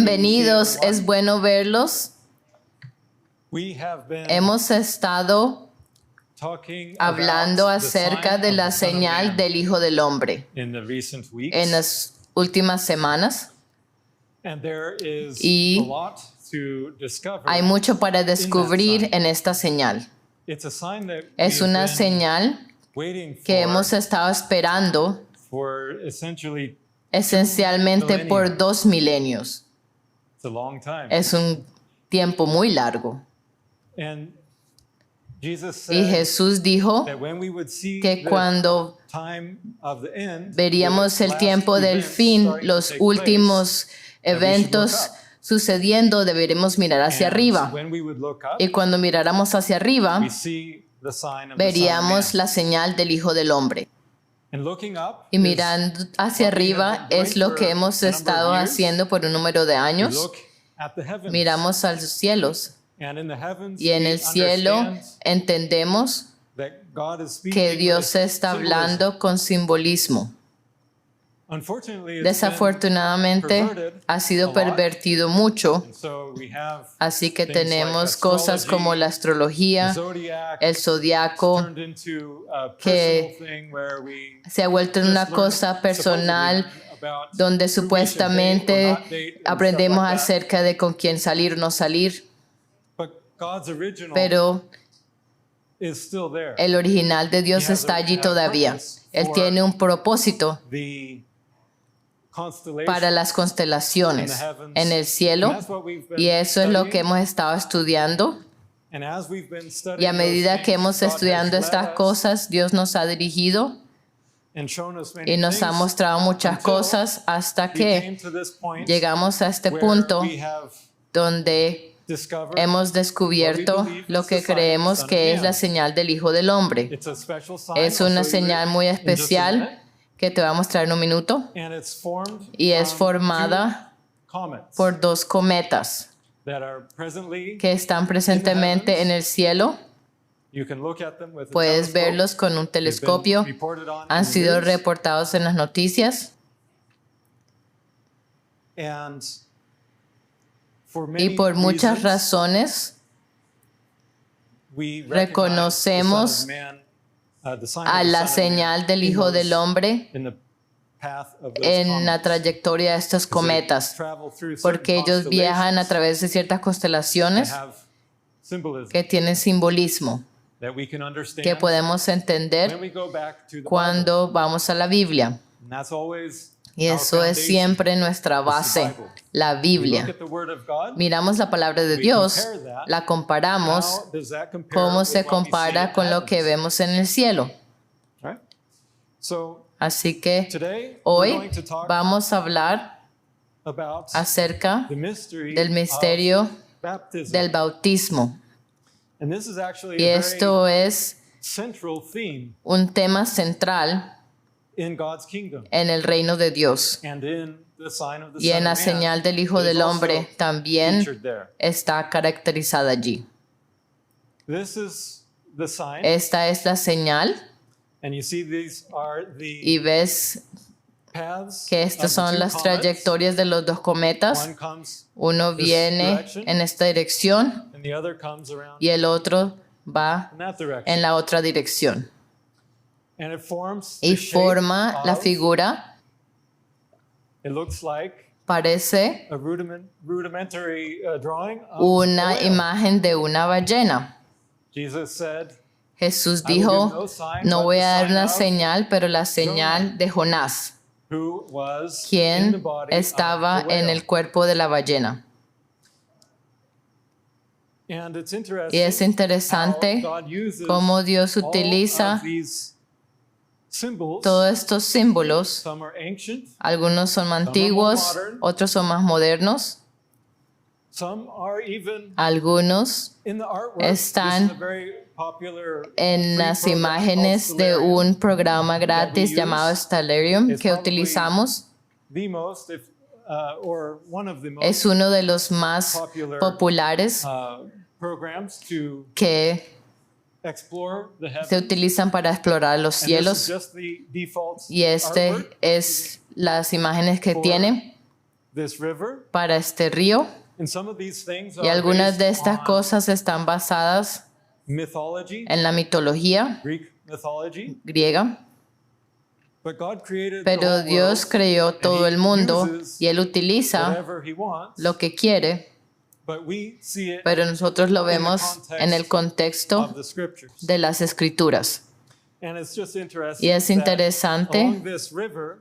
Bienvenidos, es bueno verlos. Hemos estado hablando acerca de la señal del Hijo del Hombre en las últimas semanas y hay mucho para descubrir en esta señal. Es una señal que hemos estado esperando esencialmente por 2 milenios. Es un tiempo muy largo. Y Jesús dijo que cuando veríamos el tiempo del fin, los últimos eventos sucediendo, deberemos mirar hacia arriba. Y cuando miráramos hacia arriba, veríamos la señal del Hijo del Hombre. Y mirando hacia arriba es lo que hemos estado haciendo por un número de años. Miramos a los cielos y en el cielo entendemos que Dios está hablando con simbolismo. Desafortunadamente ha sido pervertido mucho, así que tenemos cosas como la astrología, el zodiaco, que se ha vuelto en una cosa personal donde supuestamente aprendemos acerca de con quién salir o no salir, pero el original de Dios está allí todavía. Él tiene un propósito para las constelaciones en el cielo y eso es lo que hemos estado estudiando. Y a medida que hemos estudiado estas cosas, Dios nos ha dirigido y nos ha mostrado muchas cosas hasta que llegamos a este punto donde hemos descubierto lo que creemos que es la señal del Hijo del Hombre. Es una señal muy especial que te voy a mostrar en un minuto y es formada por 2 cometas que están presentemente en el cielo. Puedes verlos con un telescopio. Han sido reportados en las noticias. Y por muchas razones reconocemos a la señal del Hijo del Hombre en la trayectoria de estos cometas, porque ellos viajan a través de ciertas constelaciones que tienen simbolismo que podemos entender cuando vamos a la Biblia. Y eso es siempre nuestra base, la Biblia. Miramos la palabra de Dios, la comparamos, cómo se compara con lo que vemos en el cielo. Así que hoy vamos a hablar acerca del misterio del bautismo. Y esto es un tema central en el reino de Dios. Y en la señal del Hijo del Hombre también está caracterizada allí. Esta es la señal. Y ves que estas son las trayectorias de los 2 cometas. Uno viene en esta dirección y el otro va en la otra dirección. Y forma la figura. Parece una imagen de una ballena. Jesús dijo, no voy a dar una señal, pero la señal de Jonás, quien estaba en el cuerpo de la ballena. Y es interesante cómo Dios utiliza todos estos símbolos. Algunos son antiguos, otros son más modernos. Algunos están en las imágenes de un programa gratis llamado Stellarium que utilizamos. Es uno de los más populares que se utilizan para explorar los cielos. Y este es las imágenes que tiene para este río. Y algunas de estas cosas están basadas en la mitología griega. Pero Dios creó todo el mundo y Él utiliza lo que quiere, pero nosotros lo vemos en el contexto de las Escrituras. Y es interesante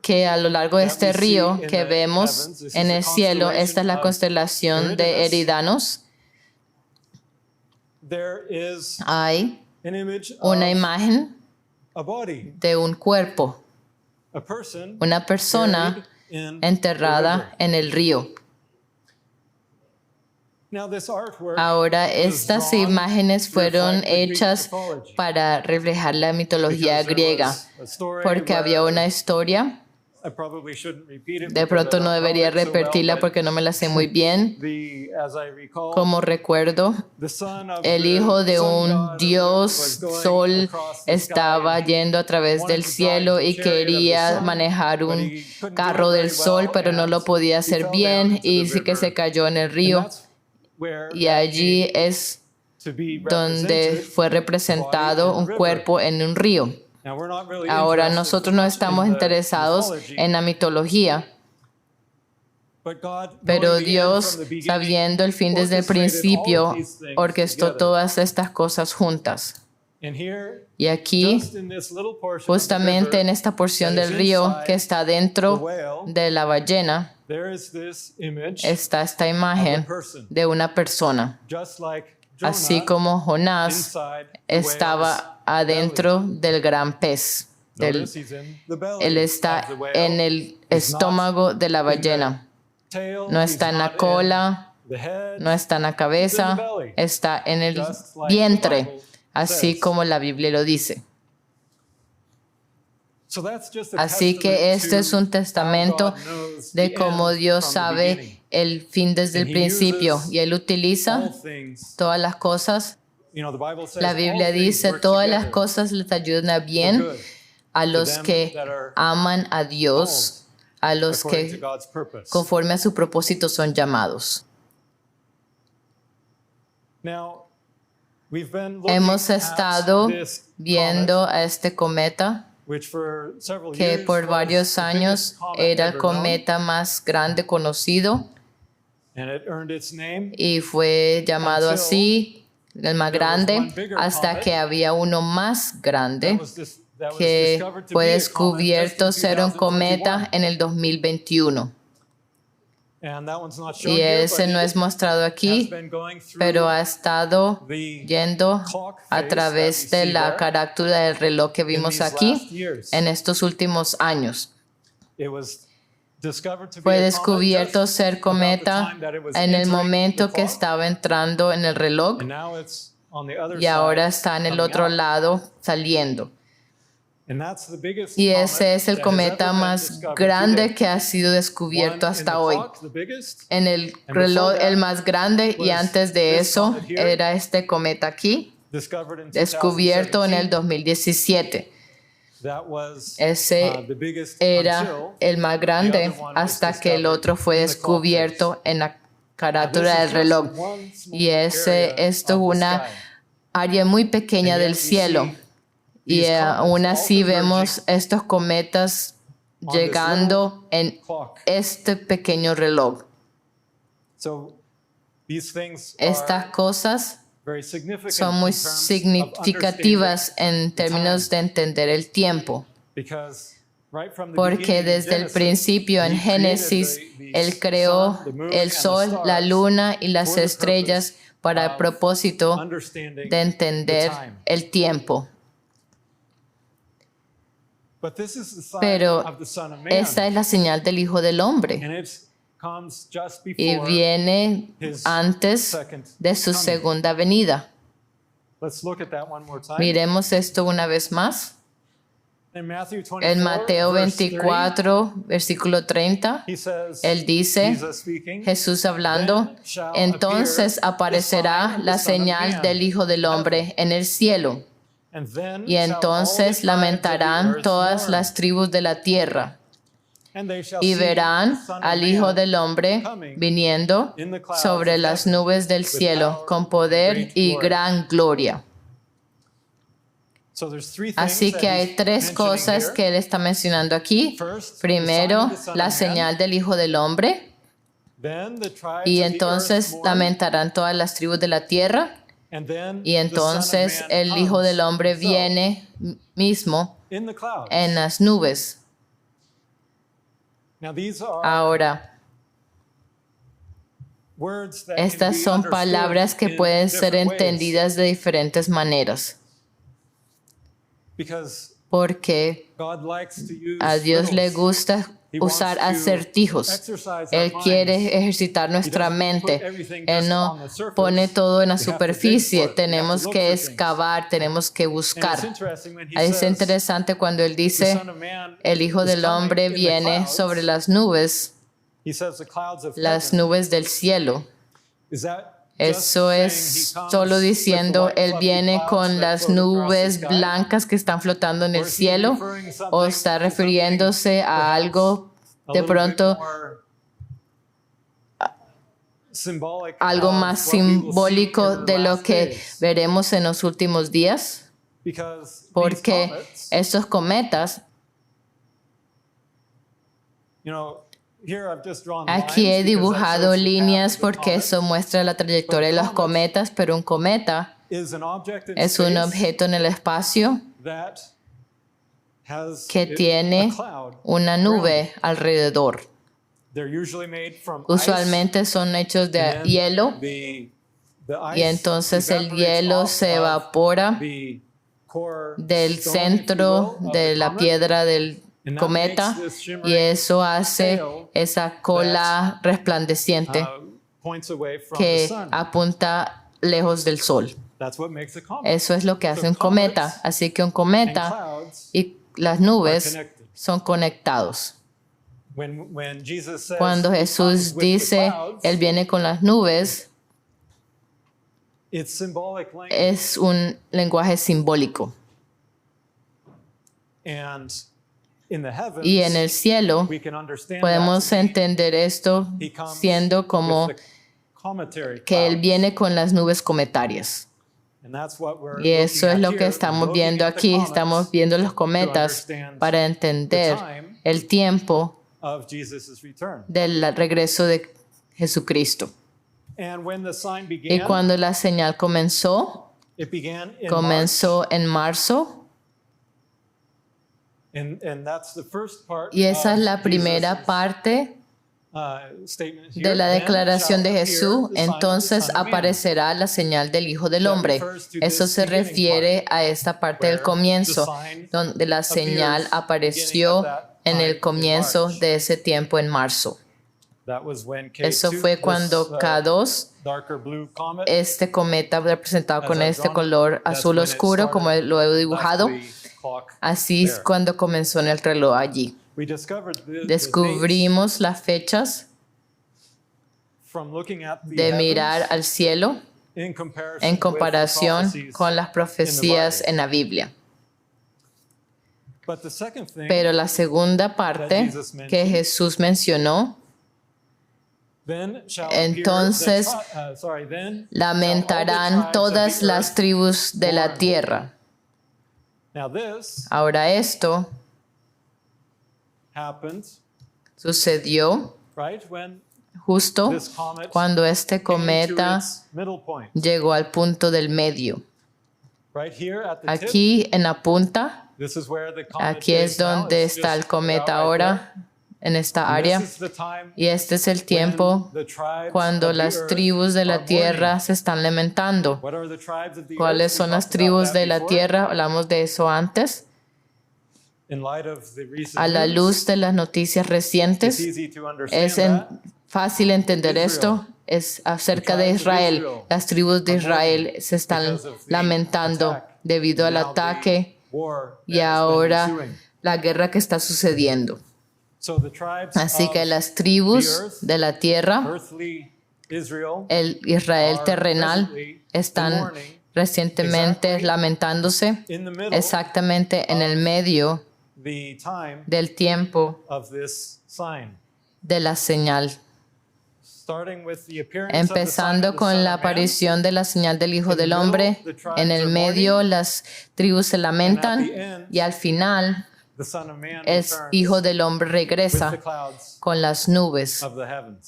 que a lo largo de este río que vemos en el cielo, esta es la constelación de Eridanos, hay una imagen de un cuerpo, una persona enterrada en el río. Ahora, estas imágenes fueron hechas para reflejar la mitología griega, porque había una historia. De pronto no debería repetirla porque no me la sé muy bien. Como recuerdo, el hijo de un dios sol estaba yendo a través del cielo y quería manejar un carro del sol, pero no lo podía hacer bien y sí que se cayó en el río. Y allí es donde fue representado un cuerpo en un río. Ahora, nosotros no estamos interesados en la mitología, pero Dios, sabiendo el fin desde el principio, orquestó todas estas cosas juntas. Y aquí, justamente en esta porción del río que está dentro de la ballena, está esta imagen de una persona. Así como Jonás estaba adentro del gran pez. Él está en el estómago de la ballena. No está en la cola, no está en la cabeza, está en el vientre, así como la Biblia lo dice. Así que este es un testamento de cómo Dios sabe el fin desde el principio y Él utiliza todas las cosas. La Biblia dice, todas las cosas les ayudan a bien a los que aman a Dios, a los que conforme a su propósito son llamados. Hemos estado viendo a este cometa, que por varios años era el cometa más grande conocido y fue llamado así, el más grande, hasta que había uno más grande que fue descubierto ser un cometa en el 2021. Y ese no es mostrado aquí, pero ha estado yendo a través de la carátula del reloj que vimos aquí en estos últimos años. Fue descubierto ser cometa en el momento que estaba entrando en el reloj y ahora está en el otro lado saliendo. Y ese es el cometa más grande que ha sido descubierto hasta hoy. En el reloj el más grande, y antes de eso era este cometa aquí, descubierto en el 2017. Ese era el más grande hasta que el otro fue descubierto en la carátula del reloj. Y esto es una área muy pequeña del cielo. Y aún así vemos estos cometas llegando en este pequeño reloj. Estas cosas son muy significativas en términos de entender el tiempo. Porque desde el principio en Génesis, Él creó el sol, la luna y las estrellas para el propósito de entender el tiempo. Pero esta es la señal del Hijo del Hombre y viene antes de su segunda venida. Miremos esto una vez más. En Mateo 24, versículo 30, Él dice, Jesús hablando, entonces aparecerá la señal del Hijo del Hombre en el cielo. Y entonces lamentarán todas las tribus de la tierra. y verán al Hijo del Hombre viniendo sobre las nubes del cielo con poder y gran gloria. Así que hay tres cosas que él está mencionando aquí. Primero, la señal del Hijo del Hombre. Y entonces lamentarán todas las tribus de la tierra. Y entonces el Hijo del Hombre viene mismo en las nubes. Ahora, estas son palabras que pueden ser entendidas de diferentes maneras. Porque a Dios le gusta usar acertijos. Él quiere ejercitar nuestra mente. Él no pone todo en la superficie. Tenemos que excavar, tenemos que buscar. Es interesante cuando Él dice, el Hijo del Hombre viene sobre las nubes del cielo. Eso es solo diciendo, Él viene con las nubes blancas que están flotando en el cielo, o está refiriéndose a algo de pronto, algo más simbólico de lo que veremos en los últimos días, porque estos cometas, aquí he dibujado líneas porque eso muestra la trayectoria de los cometas, pero un cometa es un objeto en el espacio que tiene una nube alrededor. Usualmente son hechos de hielo y entonces el hielo se evapora del centro de la piedra del cometa y eso hace esa cola resplandeciente que apunta lejos del sol. Eso es lo que hace un cometa. Así que un cometa y las nubes son conectados. Cuando Jesús dice, Él viene con las nubes, es un lenguaje simbólico. Y en el cielo podemos entender esto siendo como que Él viene con las nubes cometarias. Y eso es lo que estamos viendo aquí. Estamos viendo los cometas para entender el tiempo del regreso de Jesucristo. Y cuando la señal comenzó en marzo. Y esa es la primera parte de la declaración de Jesús. Entonces aparecerá la señal del Hijo del Hombre. Eso se refiere a esta parte del comienzo, donde la señal apareció en el comienzo de ese tiempo en marzo. Eso fue cuando K2, este cometa representado con este color azul oscuro, como lo he dibujado, así es cuando comenzó en el reloj allí. Descubrimos las fechas de mirar al cielo en comparación con las profecías en la Biblia. Pero la segunda parte que Jesús mencionó, entonces lamentarán todas las tribus de la tierra. Ahora esto sucedió justo cuando este cometa llegó al punto del medio. Aquí en la punta, aquí es donde está el cometa ahora, en esta área. Y este es el tiempo cuando las tribus de la tierra se están lamentando. ¿Cuáles son las tribus de la tierra? Hablamos de eso antes. A la luz de las noticias recientes, es fácil entender esto. Es acerca de Israel. Las tribus de Israel se están lamentando debido al ataque y ahora la guerra que está sucediendo. Así que las tribus de la tierra, el Israel terrenal, están recientemente lamentándose exactamente en el medio del tiempo de la señal. Empezando con la aparición de la señal del Hijo del Hombre, en el medio las tribus se lamentan y al final el Hijo del Hombre regresa con las nubes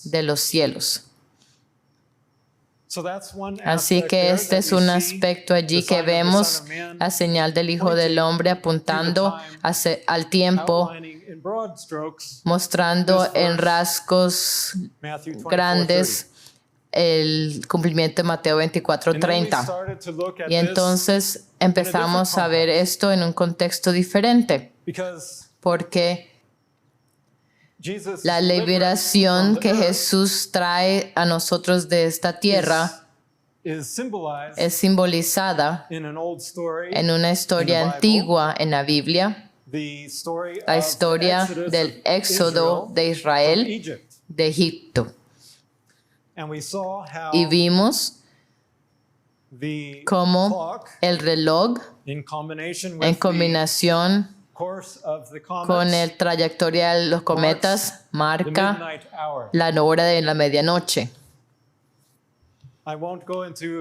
de los cielos. Así que este es un aspecto allí que vemos, la señal del Hijo del Hombre apuntando al tiempo, mostrando en rasgos grandes el cumplimiento de Mateo 24:30. Y entonces empezamos a ver esto en un contexto diferente, porque la liberación que Jesús trae a nosotros de esta tierra es simbolizada en una historia antigua en la Biblia, la historia del éxodo de Israel de Egipto. Y vimos cómo el reloj, en combinación con la trayectoria de los cometas, marca la hora de la medianoche.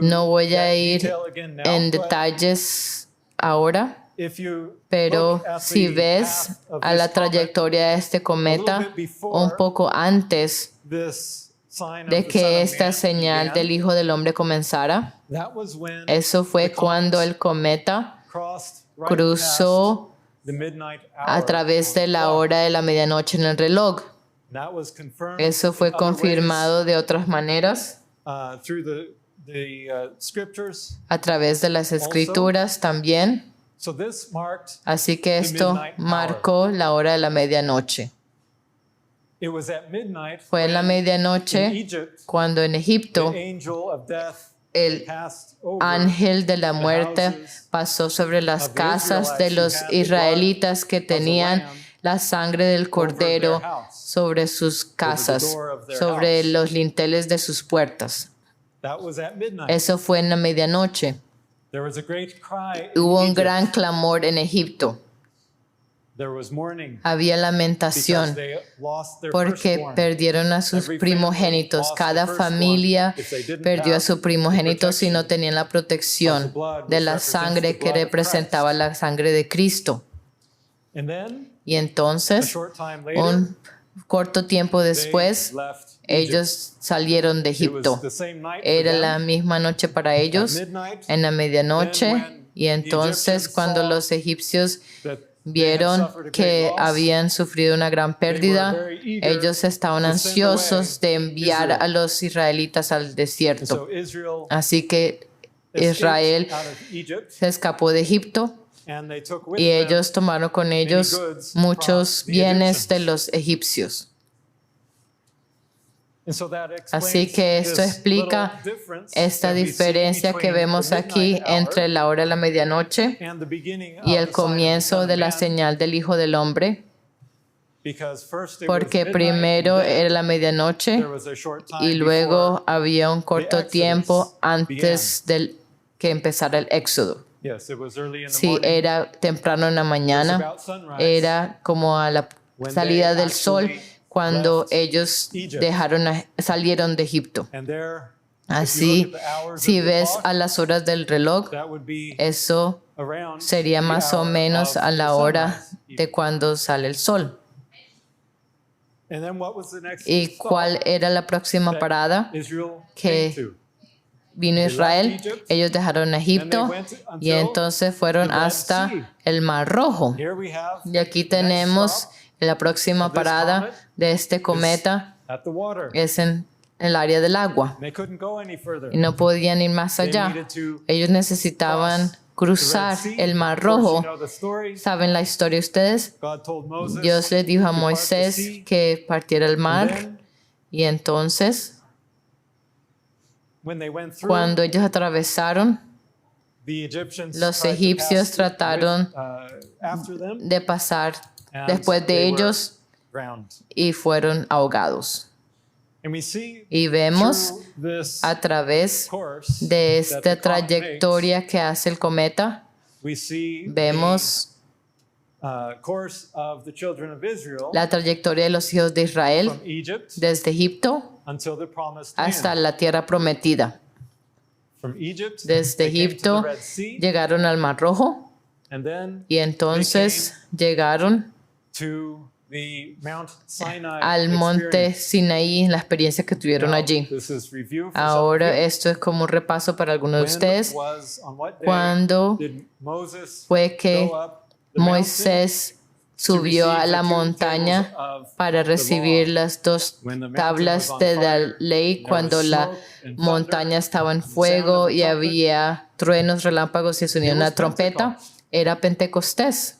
No voy a ir en detalles ahora, pero si ves a la trayectoria de este cometa un poco antes de que esta señal del Hijo del Hombre comenzara, eso fue cuando el cometa cruzó a través de la hora de la medianoche en el reloj. Eso fue confirmado de otras maneras a través de las Escrituras también. Así que esto marcó la hora de la medianoche. Fue en la medianoche cuando en Egipto el ángel de la muerte pasó sobre las casas de los israelitas que tenían la sangre del cordero sobre sus casas, sobre los linteles de sus puertas. Eso fue en la medianoche. Hubo un gran clamor en Egipto. Había lamentación porque perdieron a sus primogénitos. Cada familia perdió a su primogénito si no tenían la protección de la sangre que representaba la sangre de Cristo. Y entonces, un corto tiempo después, ellos salieron de Egipto. Era la misma noche para ellos, en la medianoche, y entonces cuando los egipcios vieron que habían sufrido una gran pérdida, ellos estaban ansiosos de enviar a los israelitas al desierto. Así que Israel se escapó de Egipto y ellos tomaron con ellos muchos bienes de los egipcios. Así que esto explica esta diferencia que vemos aquí entre la hora de la medianoche y el comienzo de la señal del Hijo del Hombre, porque primero era la medianoche y luego había un corto tiempo antes de que empezara el éxodo. Sí, era temprano en la mañana, era como a la salida del sol, cuando ellos salieron de Egipto. Así, si ves a las horas del reloj, eso sería más o menos a la hora de cuando sale el sol. ¿Y cuál era la próxima parada? Que vino Israel, ellos dejaron Egipto y entonces fueron hasta el Mar Rojo. Y aquí tenemos la próxima parada de este cometa, es en el área del agua. Y no podían ir más allá. Ellos necesitaban cruzar el Mar Rojo. ¿Saben la historia ustedes? Dios les dijo a Moisés que partiera el mar y entonces cuando ellos atravesaron, los egipcios trataron de pasar después de ellos y fueron ahogados. Y vemos a través de esta trayectoria que hace el cometa, vemos la trayectoria de los hijos de Israel from Egypt desde Egipto until the promised hasta land. la tierra prometida. From Egypt, Desde they came to Egipto the Red Sea, llegaron al Mar Rojo and then y entonces llegaron to the Mount Sinai al monte experience. Sinaí, la experiencia que tuvieron Now, allí. this is review for some Ahora of you. esto es como un repaso para algunos de When ustedes. was, on what day ¿Cuándo did Moses fue que go up the mountain Moisés subió a la montaña para recibir las dos tablas de la ley cuando la montaña estaba en fuego y había truenos, relámpagos y sonido de una trompeta? Era Pentecostés.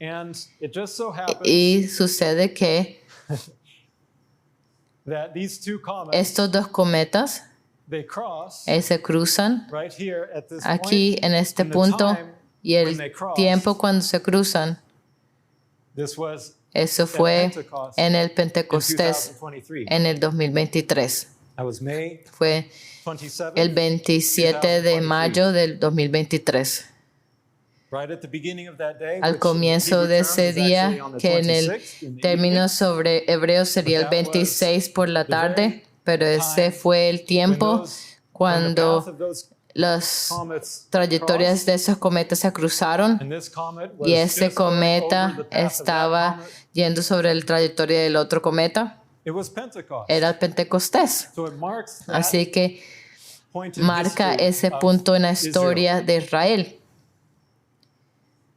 And it just so happens Y sucede que that these two comets, estos dos cometas they cross se cruzan right here at this aquí point. en este And the punto time y when el they crossed, tiempo cuando se cruzan, this was eso at fue Pentecost en el in Pentecostés 2023. en el 2023. That was May Fue 27th, el 27 de mayo del 2023. right at the beginning of that day, Al which comienzo in de Hebrew ese terms is día, actually on the que en el 26th in the término evening, sobre hebreo sería el 26 por la tarde, pero ese fue el tiempo when the path cuando of those las comets trayectorias crossed, de esos cometas se cruzaron and this comet was y ese just going over cometa the path of that estaba comet. yendo sobre la trayectoria del otro cometa. It was Pentecost. Era el Pentecostés. So it marks that Así que point in marca history ese of punto en la Israel. historia de Israel.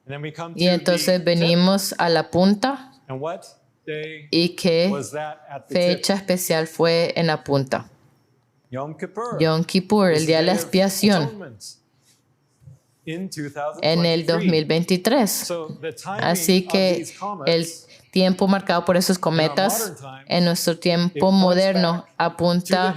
And then we come Y to entonces the tip. venimos a la punta. And what day ¿Y qué was that at the fecha tip? especial fue en la punta? Yom Kippur. Yom Kippur, It's el the día de la day of expiación, atonement in 2023. en el 2023. So the timing Así of que these comets, el tiempo marcado por esos cometas en nuestro tiempo moderno apunta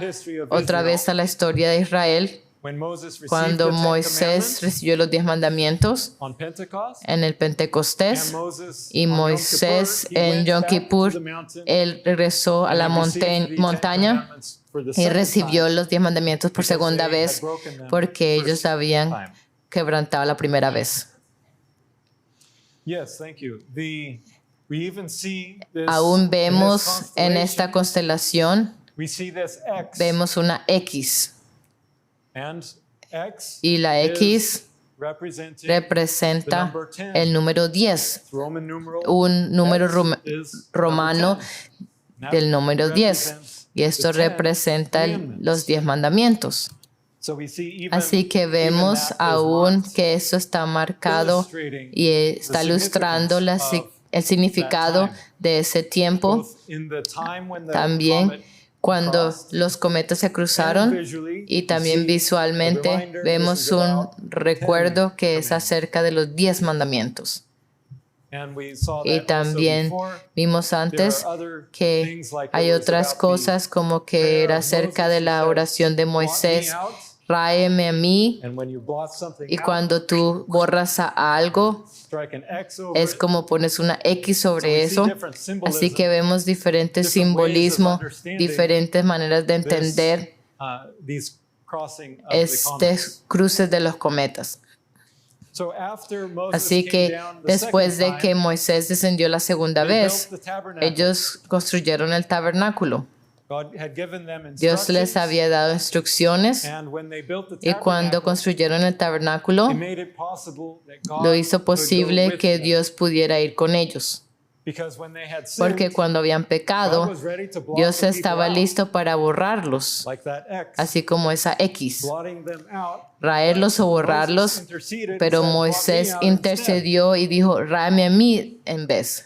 otra vez a la historia de Israel when Moses received cuando the Ten Moisés Commandments recibió los 10 mandamientos on Pentecost, en el Pentecostés and Moses y on Yom Moisés Kippur, he en went Yom back to Kippur, the mountain él regresó a and la he received the Ten montaña Commandments for the y second recibió time los 10 mandamientos por because segunda they had vez broken them porque the ellos first habían time. quebrantado la primera vez. Yes, thank you. We even see this Aún in this vemos en esta constellation. constelación, We see this X, vemos una X and X y la X is representing representa the number 10. el número 10, Roman numeral un número X is romano number 10. That del número 10. represents Y esto the 10 representa commandments. los 10 mandamientos. So we see even, Así que even vemos that is aún marked, que eso está marcado illustrating y está the ilustrando significance of el significado that time. de ese tiempo. both in the time when the También comet cuando crossed, los cometas se and cruzaron visually, y you también see a visualmente reminder, vemos this is un about 10 recuerdo que es commandments. acerca de los 10 mandamientos. And we saw Y that also también before. vimos There antes are other que things like hay it was otras about the cosas como que prayer era of acerca Moses, de he la said, oración de "Blot me Moisés, out." ráeme a mí, And when you blot something y out, cuando tú borras a algo strike an X over es it. como pones una X So sobre we see eso. different symbolism, Así que vemos diferentes different ways of simbolismos, understanding diferentes maneras de this, entender these crossing of the comets. estos cruces de los cometas. So after Moses Así came que down the después second de que time, Moisés descendió la segunda they vez, built the tabernacle. ellos construyeron el tabernáculo. God had given them Dios les instructions, había dado instrucciones and when they built the y cuando tabernacle, construyeron el tabernáculo, it made it possible that God lo hizo could go posible with que them. Dios pudiera ir con ellos. Because when they had sinned, Porque cuando habían God pecado, was ready to blot Dios the people estaba out, listo para borrarlos, like that X, así como esa X, blotting them out. raerlos o Moses borrarlos, interceded pero and said, "Blot me Moisés out instead." intercedió y dijo, ráeme a mí en vez.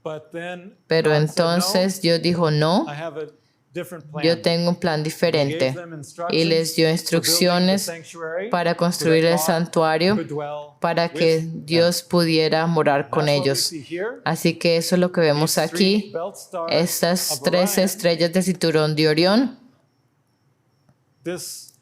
But then Pero God said, entonces Dios dijo, "No, no, I have a different plan." yo tengo un plan He diferente. gave them Y les dio instructions instrucciones for building the sanctuary para so construir that el God santuario could dwell para que with them. Dios pudiera morar con That's what we ellos. see here. Así que eso es lo que vemos These three aquí. belt stars Estas of 3 Orion. estrellas del cinturón de Orión. This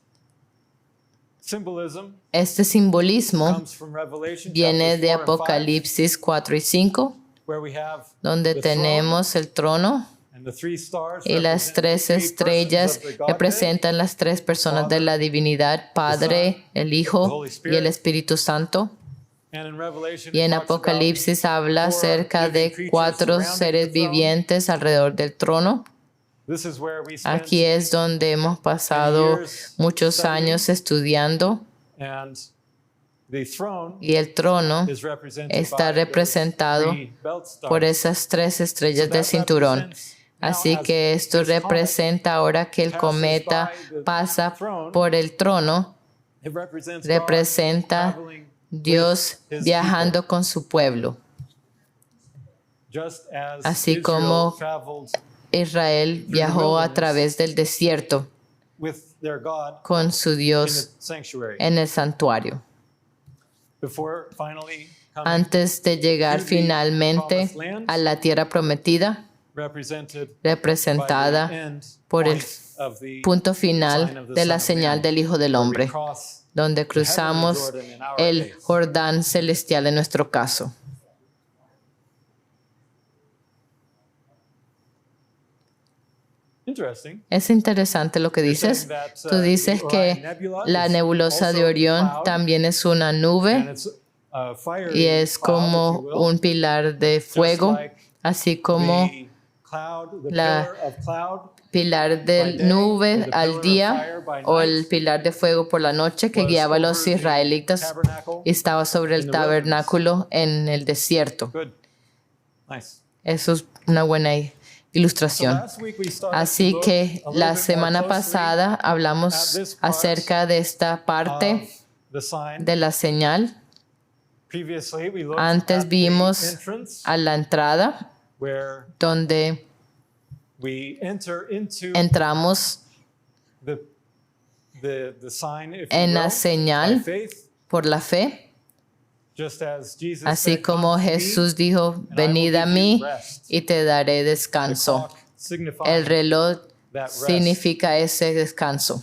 symbolism Este simbolismo comes from Revelation viene chapters de 4 and 5, Apocalipsis 4 y 5, where we have donde the throne tenemos el trono and the three stars y las represent the 3 three estrellas persons of the Godhead. representan las 3 personas de la divinidad, Padre, el Hijo y el Espíritu Santo. And in Revelation, Y it en talks about Apocalipsis habla 4 acerca de living creatures 4 surrounding seres the throne. vivientes alrededor del trono. This is where we spent Aquí es donde hemos pasado muchos años estudiando, and the throne y el trono is represented está by those representado 3 belt stars. por esas 3 estrellas So del that cinturón. represents now Así as que esto this comet representa ahora que el passes cometa by the pasa throne, por el trono, it represents God representa traveling Dios with his viajando people. con su pueblo. Just as Así Israel como traveled Israel viajó a través del desierto with their God con su in the Dios sanctuary. en el santuario, Before finally coming antes de llegar finalmente a la tierra prometida, represented representada by the end por el point of the punto sign final of the de la Son of señal Man, del Hijo del where we Hombre, cross donde the heavenly cruzamos Jordan in our el case. Jordán celestial en nuestro caso. Interesting. Es interesante lo que dices. Tú dices que la nebulosa de Orión también es una And nube it's a fiery y es cloud, como if you will, un pilar de fuego, así como the cloud, the la pillar of cloud pilar de nube al día o el pilar de fuego por la noche que guiaba a los israelitas y estaba sobre el tabernáculo en el desierto. Good. Nice. Eso es una buena So ilustración. last week we started Así to que look a little la bit more semana closely pasada hablamos acerca de esta parte of the sign. de la señal. Previously we looked Antes at vimos the entrance a la entrada where donde we enter into entramos the sign, if you en la will, señal by faith, por la fe, just as Jesus así said, como "Come to me, Jesús dijo, and I will venid a give you mí rest." y te daré The descanso. clock signifying El reloj that rest. significa ese descanso.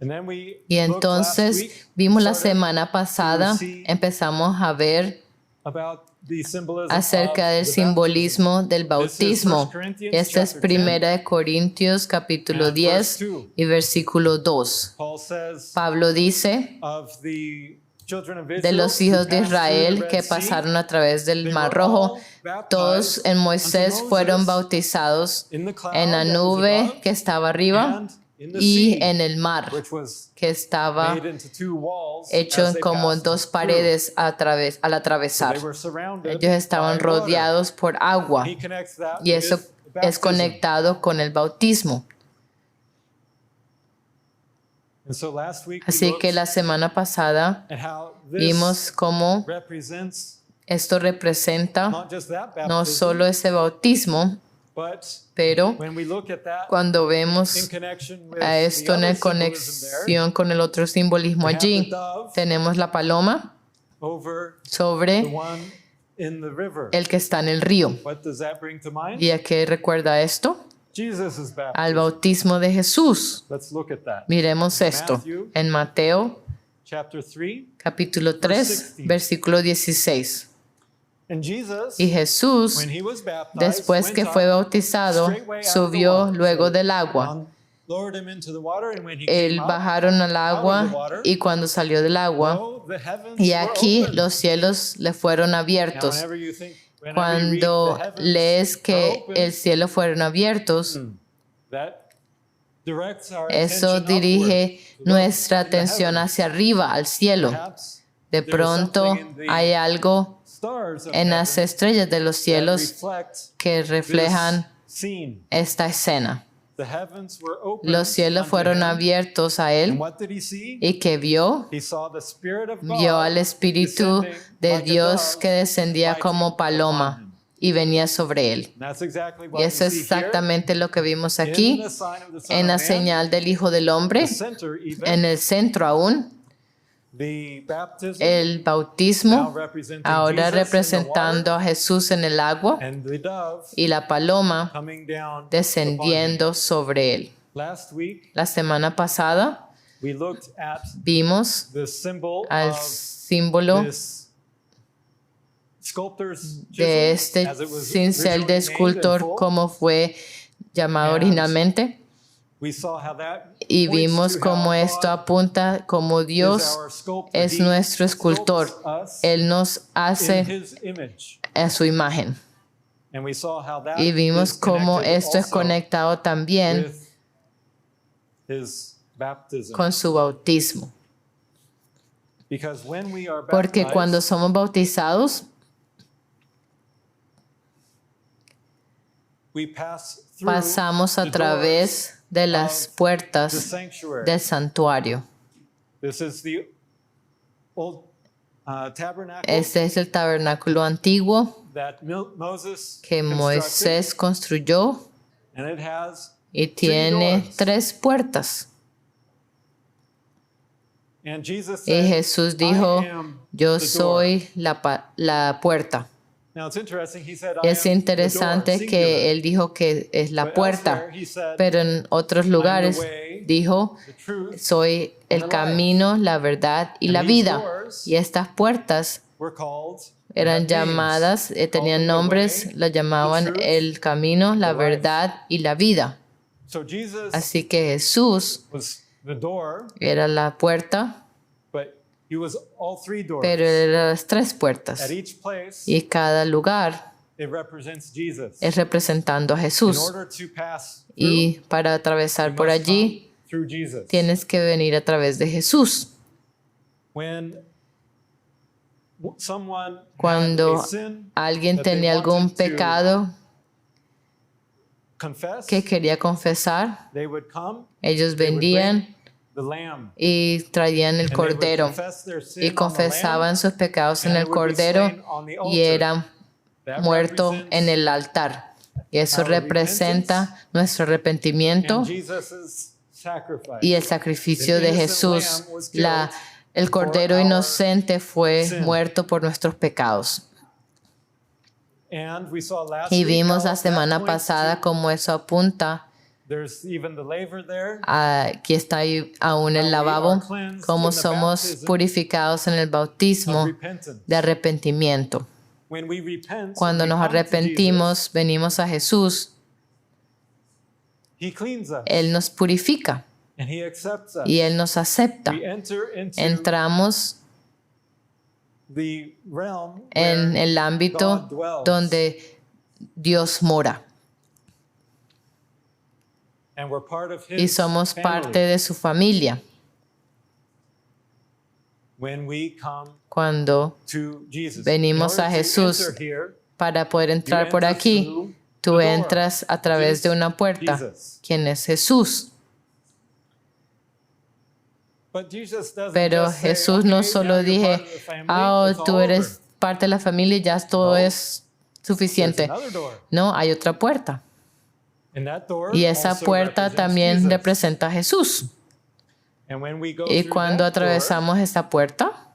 And then we Y looked last entonces week, vimos la started semana pasada, empezamos a ver about the symbolism acerca of del the simbolismo del This is 1 bautismo. Corinthians Esta es chapter 10. Primera de Corintios capítulo And 10 verse 2. y versículo 2. Paul says Pablo dice of the children of Israel de los who hijos de passed through the Israel Red que Sea, pasaron a través del they Mar were Rojo, all baptized todos en Moisés unto fueron Moses bautizados in the cloud en la that was nube above que estaba arriba and in the y sea, en el mar which was que estaba made into 2 walls hecho as they como passed dos through. paredes al So atravesar. they were surrounded Ellos estaban by water. rodeados por agua And he connects that y eso with es baptism. conectado con el bautismo. And so last week we Así looked que la semana pasada at how this vimos cómo represents esto representa not just that no baptism, solo ese bautismo, but pero when we look at that cuando in vemos connection with a esto the en other symbolism there, conexión con el otro simbolismo we have the allí, dove tenemos la paloma over the sobre one in the river. el que está en el río. What does that bring to mind? ¿Y a qué recuerda esto? Jesus' Al baptism. bautismo de Jesús. Let's look at that. Miremos esto Matthew. en Mateo Chapter 3. capítulo 3, 16. versículo 16. And Jesus, Y Jesús, when he was baptized, después went que up fue bautizado, straightway out of the subió water. luego So del agua. John lowered him into the water, and when he Él came up, bajaron al out of agua the water, y cuando salió del agua, lo, the heavens y were aquí opened. los cielos le fueron Now, abiertos. whenever you read Cuando the heavens lees are que opened, el cielo fueron abiertos, that directs our eso attention dirige upward, to look nuestra in the atención heavens. hacia arriba, al cielo. Perhaps De there is pronto something in the hay algo stars of en las heaven estrellas de los that cielos reflect que reflejan this scene. esta escena. The heavens were opened Los cielos unto fueron him, abiertos a and él what did he see? y que vio He saw the Spirit of God vio al Espíritu descending de like a Dios dove, que descendía lighting como upon paloma him. y venía sobre él. And that's exactly what Y we eso es see exactamente lo que vimos here in aquí, the sign of the Son en la of Man, señal del Hijo del Hombre, the center even, en el centro aún, the baptism, el now bautismo, representing ahora Jesus in the representando a Jesús en el agua water, and the dove y la paloma coming down upon him. descendiendo sobre él. Last week, La semana pasada we looked at vimos the symbol al of símbolo this sculptor's de chisel, este as it was cincel originally de named in escultor full. como fue llamado And originalmente. Y vimos cómo esto apunta como Dios es nuestro escultor. Él nos hace a su imagen. Y vimos cómo esto es conectado también con su bautismo. Porque cuando somos bautizados, pasamos a través de las puertas del santuario. Este es el tabernáculo antiguo que Moisés construyó y tiene 3 puertas. Y Jesús dijo, yo soy la puerta. Es interesante que él dijo que es la puerta, pero en otros lugares dijo, soy el camino, la verdad y la vida. Y estas puertas eran llamadas, tenían nombres, las llamaban el camino, la verdad y la vida. Así que Jesús era la puerta, pero era las 3 puertas. Y cada lugar es representando a Jesús. Y para atravesar por allí, tienes que venir a través de Jesús. Cuando alguien tenía algún pecado que quería confesar, ellos vendían y traían el cordero y confesaban sus pecados en el cordero y eran muertos en el altar. Y eso representa nuestro arrepentimiento y el sacrificio de Jesús. El cordero inocente fue muerto por nuestros pecados. Y vimos la semana pasada cómo eso apunta. Aquí está aún el lavabo, cómo somos purificados en el bautismo de arrepentimiento. Cuando nos arrepentimos, venimos a Jesús, Él nos purifica y Él nos acepta. Entramos en el ámbito donde Dios mora. Y somos parte de su familia. Cuando venimos a Jesús para poder entrar por aquí, tú entras a través de una puerta. ¿Quién es Jesús? Pero Jesús no solo dije, tú eres parte de la familia y ya todo es suficiente. No, hay otra puerta. Y esa puerta también representa a Jesús. Y cuando atravesamos esa puerta,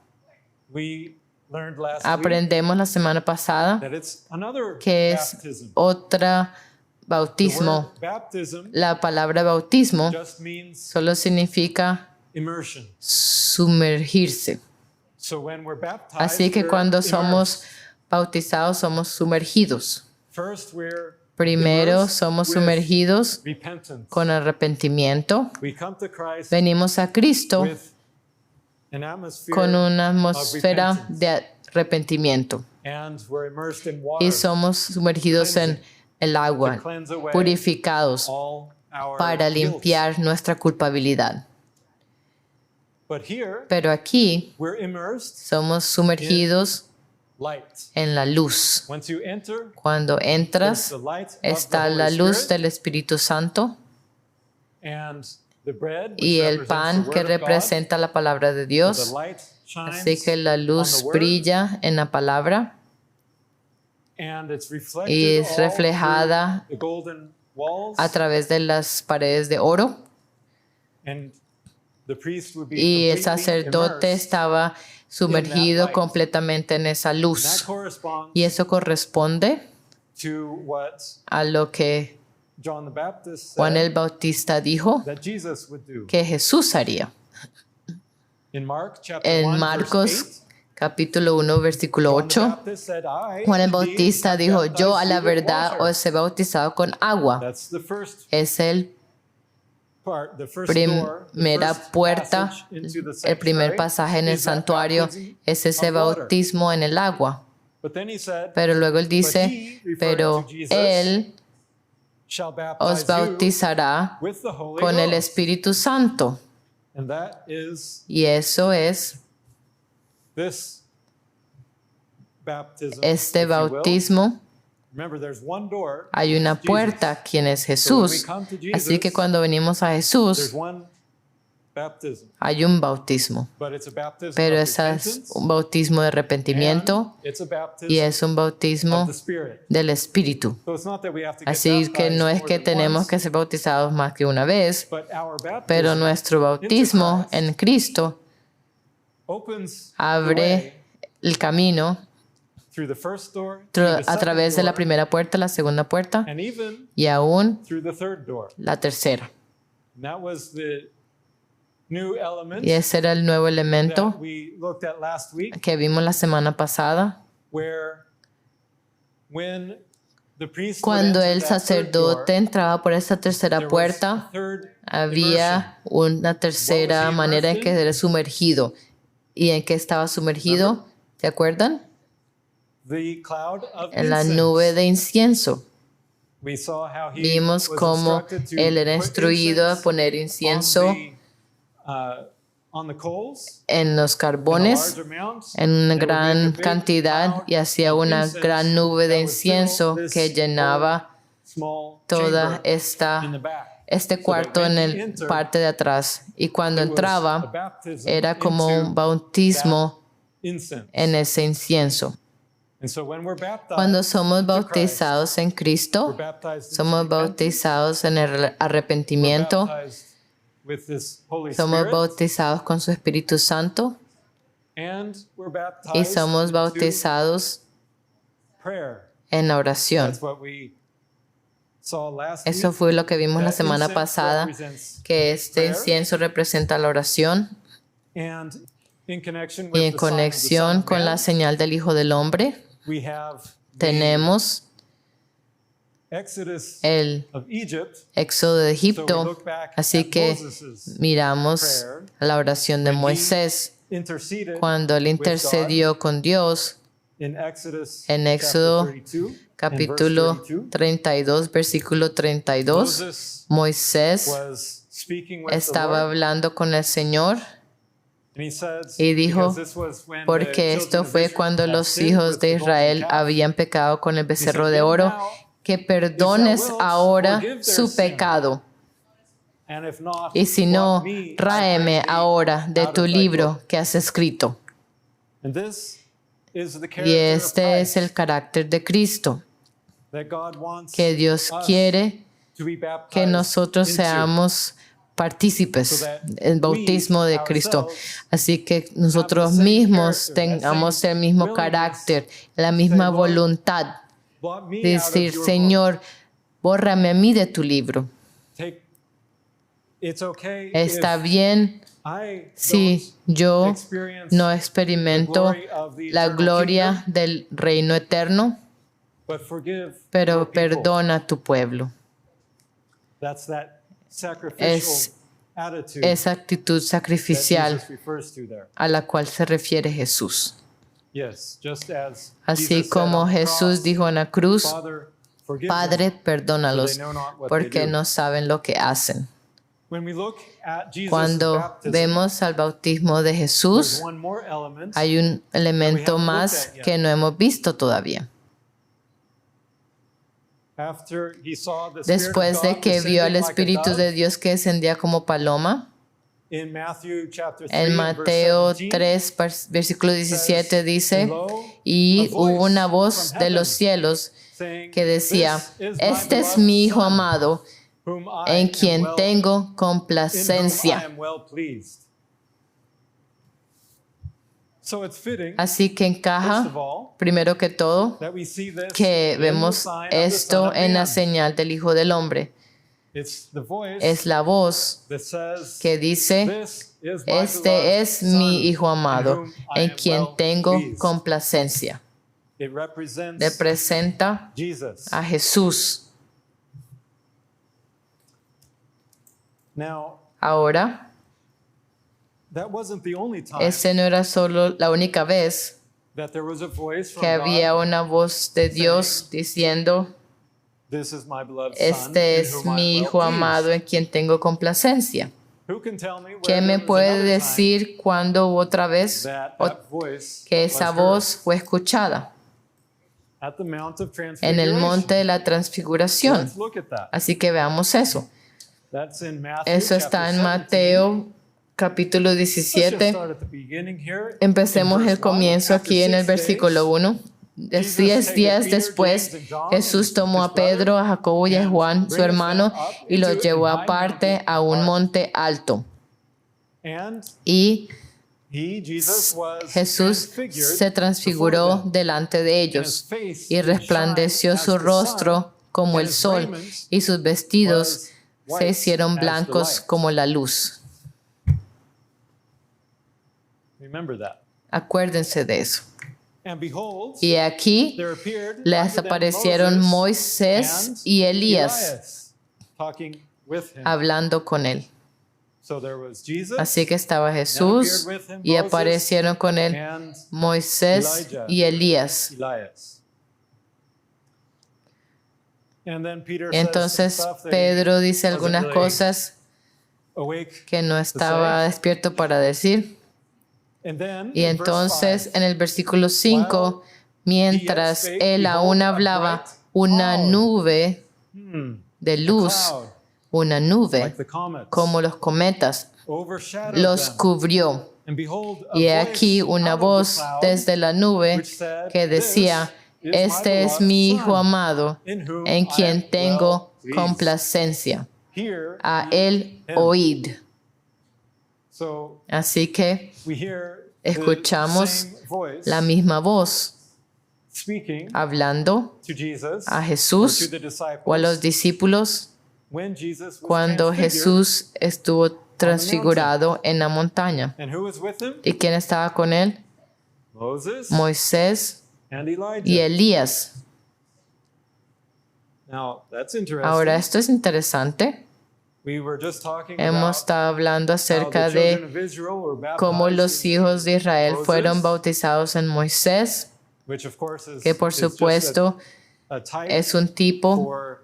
aprendemos la semana pasada que es otra bautismo. La palabra bautismo solo significa sumergirse. Así que cuando somos bautizados, somos sumergidos. Primero somos sumergidos con arrepentimiento. Venimos a Cristo con una atmósfera de arrepentimiento. Y somos sumergidos en el agua, purificados para limpiar nuestra culpabilidad. Pero aquí somos sumergidos en la luz. Cuando entras, está la luz del Espíritu Santo y el pan que representa la palabra de Dios. Así que la luz brilla en la palabra y es reflejada a través de las paredes de oro. Y el sacerdote estaba sumergido completamente en esa luz. Y eso corresponde a lo que Juan el Bautista dijo que Jesús haría. En Marcos capítulo 1, versículo 8, Juan el Bautista dijo, yo a la verdad os he bautizado con agua. Es el part, the first door, the primera first puerta, passage into the el primer sanctuary pasaje en el is that santuario baptism es ese of water. bautismo en el agua. But then he said, Pero luego él "But dice, he," referring pero to Jesus, Él "shall os baptize you bautizará with the Holy con el Ghost." Espíritu Santo. And that is Y eso es this baptism, este if you will. bautismo. Remember, there's one door, Hay una Jesus. puerta, quien es So when we Jesús. come to Así que Jesus, cuando venimos a there's Jesús, one baptism, hay un bautismo. but it's a baptism Pero of ese es repentance, un bautismo de arrepentimiento and it's a baptism y es un of bautismo the Spirit. del Espíritu. So it's not that we have to get Así que no es baptized que more than tenemos once, que ser bautizados más que una vez, but our pero baptism nuestro bautismo into Christ en Cristo opens the abre way el camino through the first door, through the a second través de la door, primera puerta, la segunda puerta and even y aún through the third door. la tercera. And that was the new element Y ese era el nuevo elemento that we looked at last week, que vimos la semana pasada, where when the priest would cuando enter el that third door, sacerdote entraba por esa tercera there was puerta. a third immersion. Había una tercera manera en que era sumergido. ¿Y en qué estaba sumergido? ¿Se acuerdan? The cloud of En la incense. nube de incienso. We saw how he Vimos was cómo instructed to él era put instruido a incense poner incienso on the coals en los in a carbones large amount, en una and it would make a gran big cantidad cloud y hacía of una incense gran nube de that would fill incienso this que llenaba whole small toda chamber in the back. este cuarto en el parte de atrás. Y cuando It was a entraba baptism era como into un bautismo incense. en ese incienso. And so when we're baptized Cuando somos into Christ, bautizados en we're Cristo, baptized into somos repentance, bautizados en el we're arrepentimiento, baptized with this Holy somos Spirit, bautizados con su Espíritu Santo and we're y baptized somos into bautizados prayer. en la oración. That's what we saw last Eso week. fue lo que vimos la That semana incense pasada, represents que este prayer, incienso representa la oración and in connection y with en the sign of the Son conexión of con la Man, señal del Hijo del Hombre we have the tenemos Exodus el of Egypt. éxodo de So we Egipto. look back Así at que Moses' miramos prayer la oración de when he Moisés interceded cuando él with intercedió con Dios God in Exodus en chapter Éxodo 32 and verse capítulo 32. 32, versículo 32. Moses Moisés was speaking with the estaba Lord, hablando con el Señor and he said, y dijo, because this was when the porque children esto of fue Israel cuando had los sinned hijos with de the golden Israel calf. habían pecado con el He said, becerro de "Then oro, now, que perdones wilt, ahora forgive their su sin. pecado. And if not, Y si no, blot me, I ráeme pray thee, ahora de out tu of thy libro book." que has escrito. And this is the Y character of este es Christ, el carácter de Cristo, that God wants que Dios us quiere to be baptized que nosotros into. seamos partícipes So that del bautismo de we Cristo. ourselves Así que nosotros have the same mismos character, that tengamos same el mismo willingness carácter, la to misma say, "Lord, voluntad blot me de out of decir, your book. Señor, bórrame a mí de tu libro. It's okay Está if bien I si don't yo experience no the experimento glory of the la eternal gloria kingdom, del reino eterno, but forgive your pero people." perdona a tu pueblo. That's that sacrificial Es attitude esa actitud that sacrificial Jesus refers to there. a la cual se refiere Jesús. Yes, just as Así Jesus said como on the Jesús cross, dijo en la cruz, Father, forgive Padre, them, perdónalos, for they know not what they porque do. no saben lo que hacen. When we look at Jesus' Cuando baptism, vemos al bautismo de there's Jesús, one more element hay un elemento haven't más looked at yet. que no hemos visto todavía. after he saw the Spirit of Después de God que vio al descending like a Espíritu dove de Dios que descendía como paloma, in Matthew chapter 3 en and verse Mateo 17, 3, versículo 17 says, dice, "And lo, y a hubo una voice voz from de los heaven cielos saying, que decía, This is my este es beloved mi Hijo Son, amado, whom I en am quien well- tengo in whom I complacencia. am well pleased." So it's fitting, Así que first encaja, of all, primero que todo, that we see this que in the vemos sign of the Son esto of en la Man. señal del Hijo del Hombre. It's the voice Es la voz that says, que dice, "This is my este beloved es Son, mi Hijo in amado, whom I en am quien well tengo pleased." complacencia. It represents Representa Jesus. a Jesús. Now, Ahora, that wasn't the only time ese no era solo la única vez that there was a voice from que había God, una voz de Dios diciendo, "This is my beloved son, este in es whom mi I'm Hijo well amado pleased." en quien tengo complacencia. Who can tell me ¿Quién where me there was puede another time decir cuándo hubo otra vez that voice que was esa heard? voz fue escuchada? At the Mount of En el monte Transfiguration. de la transfiguración. Let's look at that. Así que veamos eso. That's in Matthew, Eso chapter está en 17. Mateo capítulo Let's just 17. start at the beginning here. Empecemos In verse el comienzo 1, after aquí en el 6 versículo days, 1. 10 días después, Jesús tomó a Pedro, a Jacobo y a Juan, su hermano, y los llevó aparte a un monte alto. and Y Jesus was Jesús transfigured se transfiguró before them. delante de And his ellos face y did resplandeció shine su as the rostro sun, como and el his sol, raiment y sus vestidos was se white hicieron as the blancos light. como la luz. Remember that. Acuérdense de eso. And behold, Y aquí there appeared les unto them aparecieron Moisés and y Elías Elias, talking with him. hablando con él. So there was Jesus Así que estaba Jesús y aparecieron con él and Moisés y Elías. Elias. And then Peter says some Entonces stuff that he Pedro dice wasn't algunas really cosas awake. que no estaba despierto para decir. And then Y in verse entonces 5, en el versículo 5, mientras él aún hablaba, una nube de luz, una nube like the comets, como los cometas, overshadowed los them. cubrió. And behold, a Y he voice aquí una out of the voz cloud, desde la nube which said, que decía, "This is my este es beloved mi Hijo Son, amado, in whom en I quien am tengo well pleased." complacencia. Hear A ye él him. oíd. So Así que we hear escuchamos the same voice la misma voz speaking hablando to Jesus, a or Jesús to the disciples, o a los discípulos when Jesus was cuando transfigured. Jesús estuvo transfigurado en la montaña. And who was with him? ¿Y quién estaba con él? Moses Moisés and Elijah. y Elías. Now, that's interesting. Ahora, esto es interesante. We were just talking Hemos about estado hablando how acerca the children de of Israel were baptized cómo los in hijos de Israel Moses, fueron bautizados en Moisés, which of course is, que por is just supuesto a type es un tipo for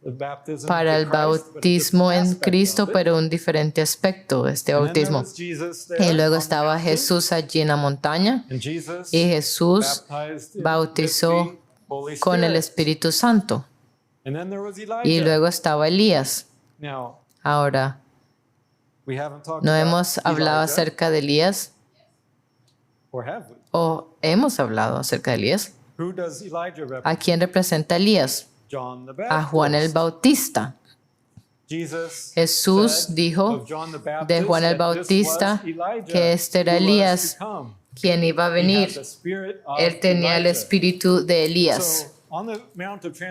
the baptism para to el Christ, but a bautismo different en aspect Cristo, of it. pero un diferente aspecto de este And then there bautismo. was Jesus there Y luego on the estaba mountain, Jesús allí en la montaña and Jesus y Jesús baptized in bautizó with the Holy con el Spirit. Espíritu Santo. And then there was Elijah. Y luego estaba Elías. Now, Ahora, we haven't talked ¿no about hemos hablado Elijah, acerca de Elías? or have we? ¿O hemos hablado acerca de Elías? Who does Elijah represent? ¿A quién representa Elías? John the A Baptist. Juan el Bautista. Jesus Jesús said dijo of John the Baptist de Juan el that this Bautista was Elijah que este era who was Elías, to come. quien iba a He had venir. the spirit of Él tenía el Elijah. espíritu de Elías. So, on the Mount of Así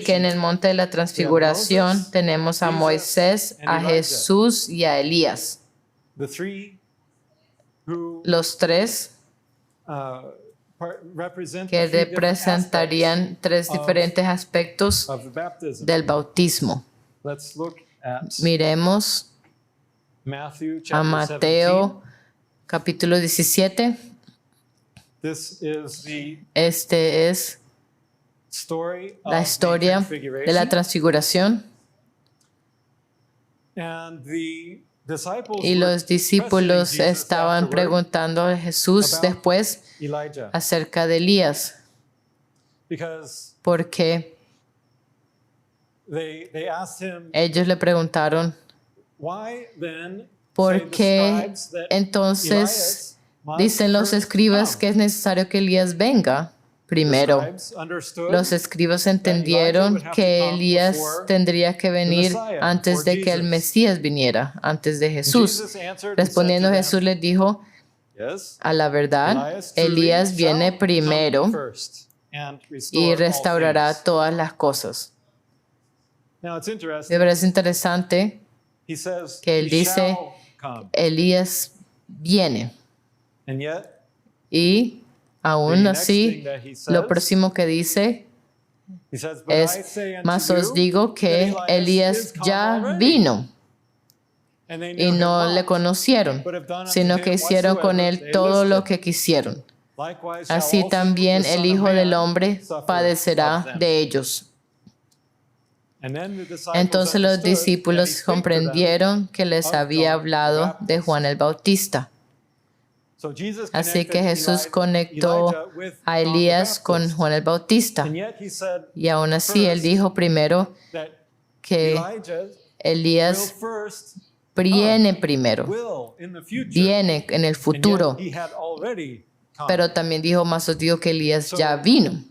que en Transfiguration, el monte de la transfiguración tenemos a Moisés, a Jesús y a Elías. the three who Los tres represent que the three different representarían tres diferentes aspectos aspects of the baptism. del bautismo. Let's look at Miremos Matthew a chapter 17. Mateo capítulo 17. This is the Este es story of la the historia de la transfiguration. transfiguración. And the disciples Y were los discípulos questioning Jesus estaban afterward preguntando a Jesús about después Elijah, acerca de Elías, because porque they asked him, ellos le preguntaron, why then say ¿por the qué scribes that entonces Elias must dicen los first escribas come? que es necesario que Elías venga primero? The scribes understood Los escribas entendieron que Elías tendría que venir antes de que el Mesías viniera, antes de Jesús. Jesus answered and Respondiendo said to Jesús les dijo, them, yes, a la verdad, Elias truly Elías viene shall primero come first and restore y all restaurará things. todas las cosas. Now it's Me interesting. parece interesante He says que él he dice, shall come, Elías viene. and yet Y aún the next así, thing that he lo says, próximo que dice he says, but I es, say unto mas os you digo que that Elías is come ya already, vino y no le conocieron, sino que hicieron con él todo lo que quisieron. Así también el Hijo del Hombre padecerá de ellos. Entonces los discípulos comprendieron que les había hablado de Juan el Bautista. Así que Jesús conectó a Elías con Juan el Bautista. Y aún así él dijo primero que Elías viene primero, viene en el futuro. Pero también dijo, más os digo que Elías ya vino.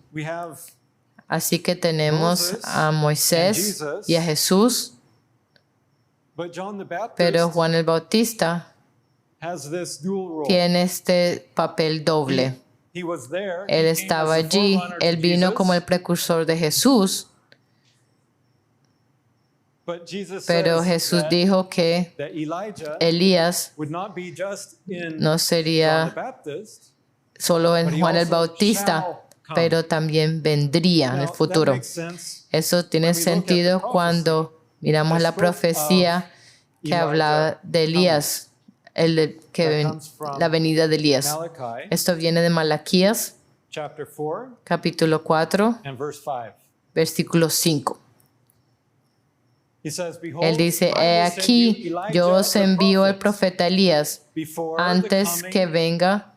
Así que tenemos a Moisés y a Jesús, pero Juan el Bautista tiene este papel doble. Él estaba allí, él vino como el precursor de Jesús, pero Jesús dijo que Elías no sería solo en Juan el Bautista, pero también vendría en el futuro. Eso tiene sentido cuando miramos la profecía que hablaba de Elías, la venida de Elías. Esto viene de Malaquías, capítulo 4, versículo 5. Él dice, he aquí, yo os envío el profeta Elías antes que venga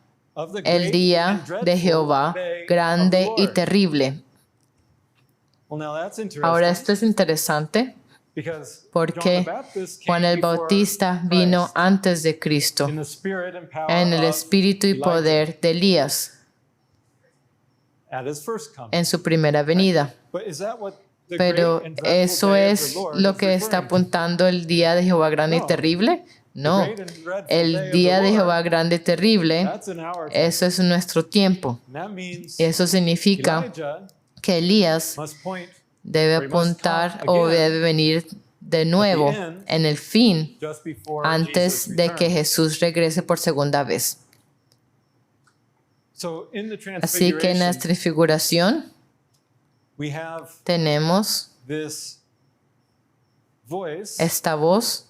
el día de Jehová, grande y terrible. Ahora esto es interesante porque Juan el Bautista vino antes de Cristo, en el espíritu y poder de Elías, en su primera venida. Pero ¿eso es lo que está apuntando el día de Jehová grande y terrible? No, el día de Jehová grande y terrible, eso es nuestro tiempo. Eso significa que Elías debe apuntar o debe venir de nuevo en el fin antes de que Jesús regrese por segunda vez. Así que en la transfiguración tenemos esta voz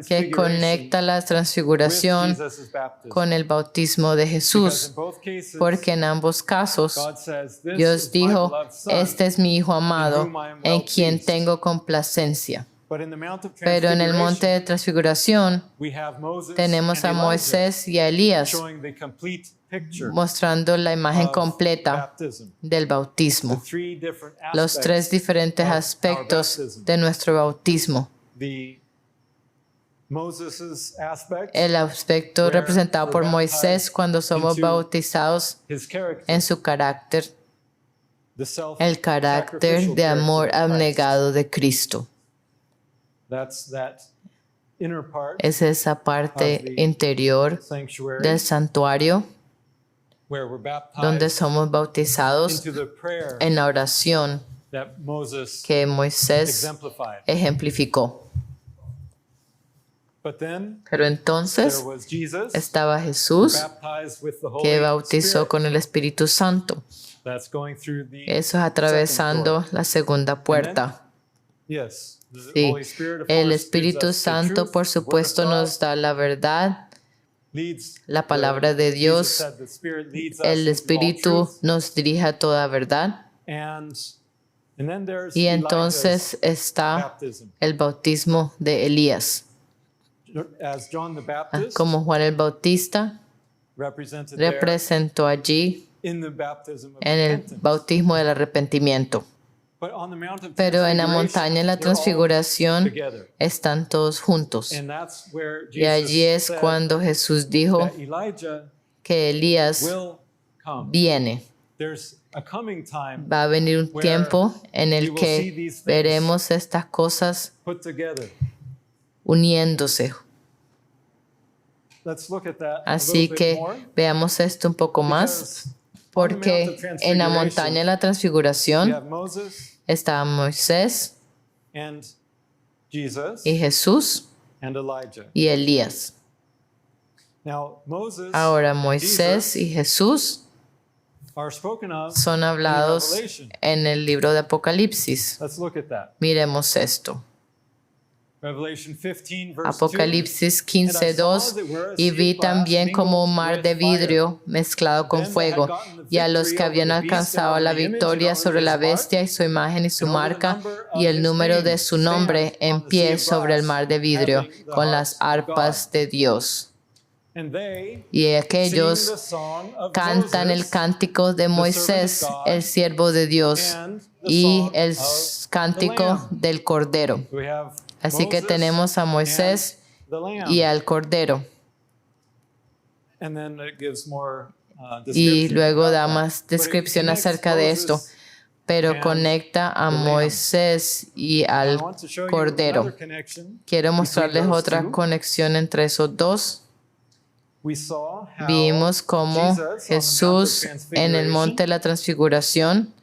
que conecta la transfiguración con el bautismo de Jesús, porque en ambos casos Dios dijo, este es mi Hijo amado, en quien tengo complacencia. Pero en el monte de transfiguración tenemos a Moisés y a Elías mostrando la imagen completa del bautismo, los tres diferentes aspectos de nuestro bautismo. El aspecto representado por Moisés cuando somos bautizados en su carácter, el carácter de amor abnegado de Cristo. Es esa parte interior del santuario donde somos bautizados en la oración que Moisés ejemplificó. Pero entonces estaba Jesús que bautizó con el Espíritu Santo. Eso es atravesando la segunda puerta. Sí, el Espíritu Santo, por supuesto, nos da la verdad, la palabra de Dios. El Espíritu nos dirige a toda verdad. Y entonces está el bautismo de Elías. Como Juan el Bautista representó allí en el bautismo del arrepentimiento. Pero en la montaña de la transfiguración están todos juntos. Y allí es cuando Jesús dijo que Elías viene. Va a venir un tiempo en el que veremos estas cosas uniéndose. Así que veamos esto un poco más, porque en la montaña de la transfiguración estaba Moisés y Jesús y Elías. Ahora Moisés y Jesús son hablados en el libro de Apocalipsis. Miremos esto. Revelation 15, verse 2. Apocalipsis 15:2, y vi también como un mar de vidrio mezclado con fuego, y a los que habían alcanzado la victoria sobre la bestia y su imagen y su marca, y el número de su nombre, en pie sobre el mar de vidrio, con las arpas de Dios. Y aquellos cantan el cántico de Moisés, el siervo de Dios, y el cántico del Cordero. Así que tenemos a Moisés y al Cordero. Y luego da más descripción acerca de esto, pero conecta a Moisés y al Cordero. Quiero mostrarles otra conexión entre esos dos. Vimos cómo Jesús en el monte de la transfiguración,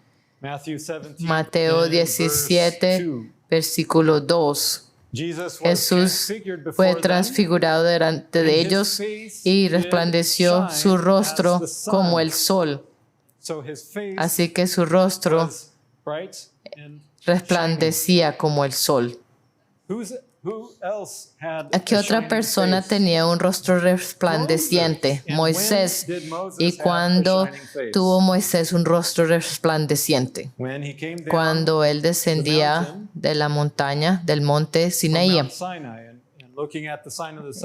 Mateo 17, versículo 2. Jesús fue transfigurado delante de ellos y resplandeció su rostro como el sol. Así que su rostro resplandecía como el sol. ¿A qué otra persona tenía un rostro resplandeciente? Moisés. ¿Y cuándo tuvo Moisés un rostro resplandeciente? Cuando él descendía de la montaña, del monte Sinaí.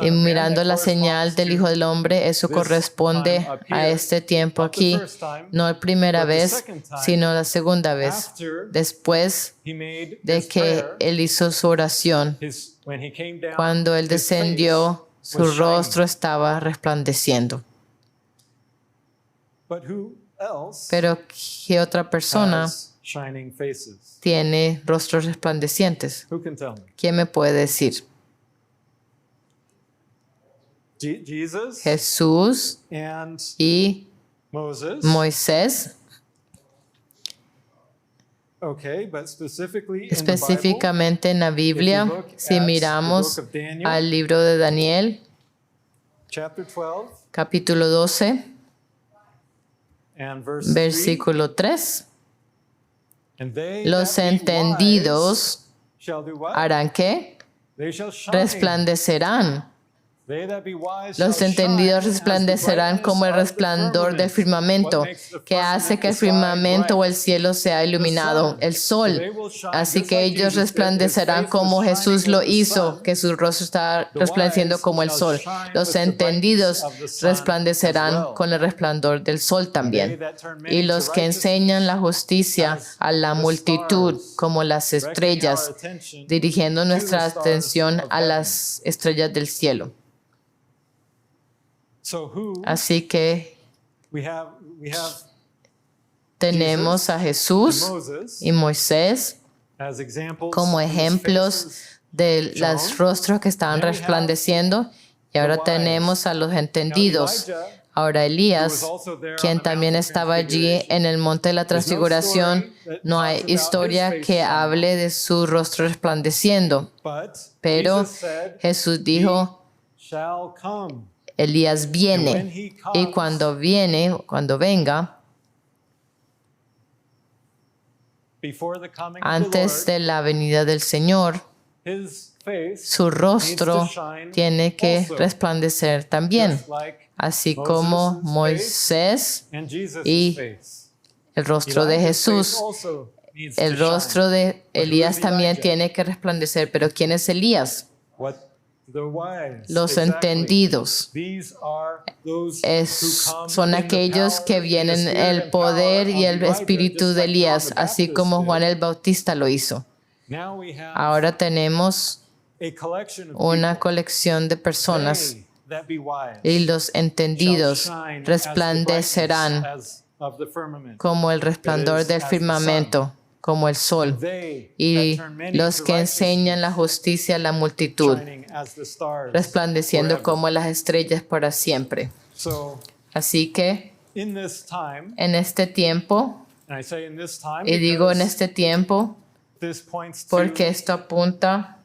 Y mirando la señal del Hijo del Hombre, eso corresponde a este tiempo aquí, no la primera vez, sino la segunda vez, después de que él hizo su oración. Cuando él descendió, su rostro estaba resplandeciendo. Pero ¿qué otra persona tiene rostros resplandecientes? ¿Quién me puede decir? Jesús y Moisés. Específicamente en la Biblia, si miramos al libro de Daniel, capítulo 12, versículo 3, los entendidos harán ¿qué? Resplandecerán. Los entendidos resplandecerán como el resplandor del firmamento, que hace que el firmamento o el cielo sea iluminado, el sol. Así que ellos resplandecerán como Jesús lo hizo, que su rostro está resplandeciendo como el sol. Los entendidos resplandecerán con el resplandor del sol también. Y los que enseñan la justicia a la multitud como las estrellas, dirigiendo nuestra atención a las estrellas del cielo. Así que tenemos a Jesús y Moisés como ejemplos de los rostros que estaban resplandeciendo, y ahora tenemos a los entendidos. Ahora Elías, quien también estaba allí en el monte de la transfiguración, no hay historia que hable de su rostro resplandeciendo, pero Jesús dijo, Elías viene, y cuando venga, antes de la venida del Señor, su rostro tiene que resplandecer también, así como Moisés y el rostro de Jesús. El rostro de Elías también tiene que resplandecer, pero ¿quién es Elías? Los entendidos son aquellos que vienen el poder y el espíritu de Elías, así como Juan el Bautista lo hizo. Ahora tenemos una colección de personas, y los entendidos resplandecerán como el resplandor del firmamento, como el sol, y los que enseñan la justicia a la multitud, resplandeciendo como las estrellas para siempre. Así que en este tiempo, y digo en este tiempo porque esto apunta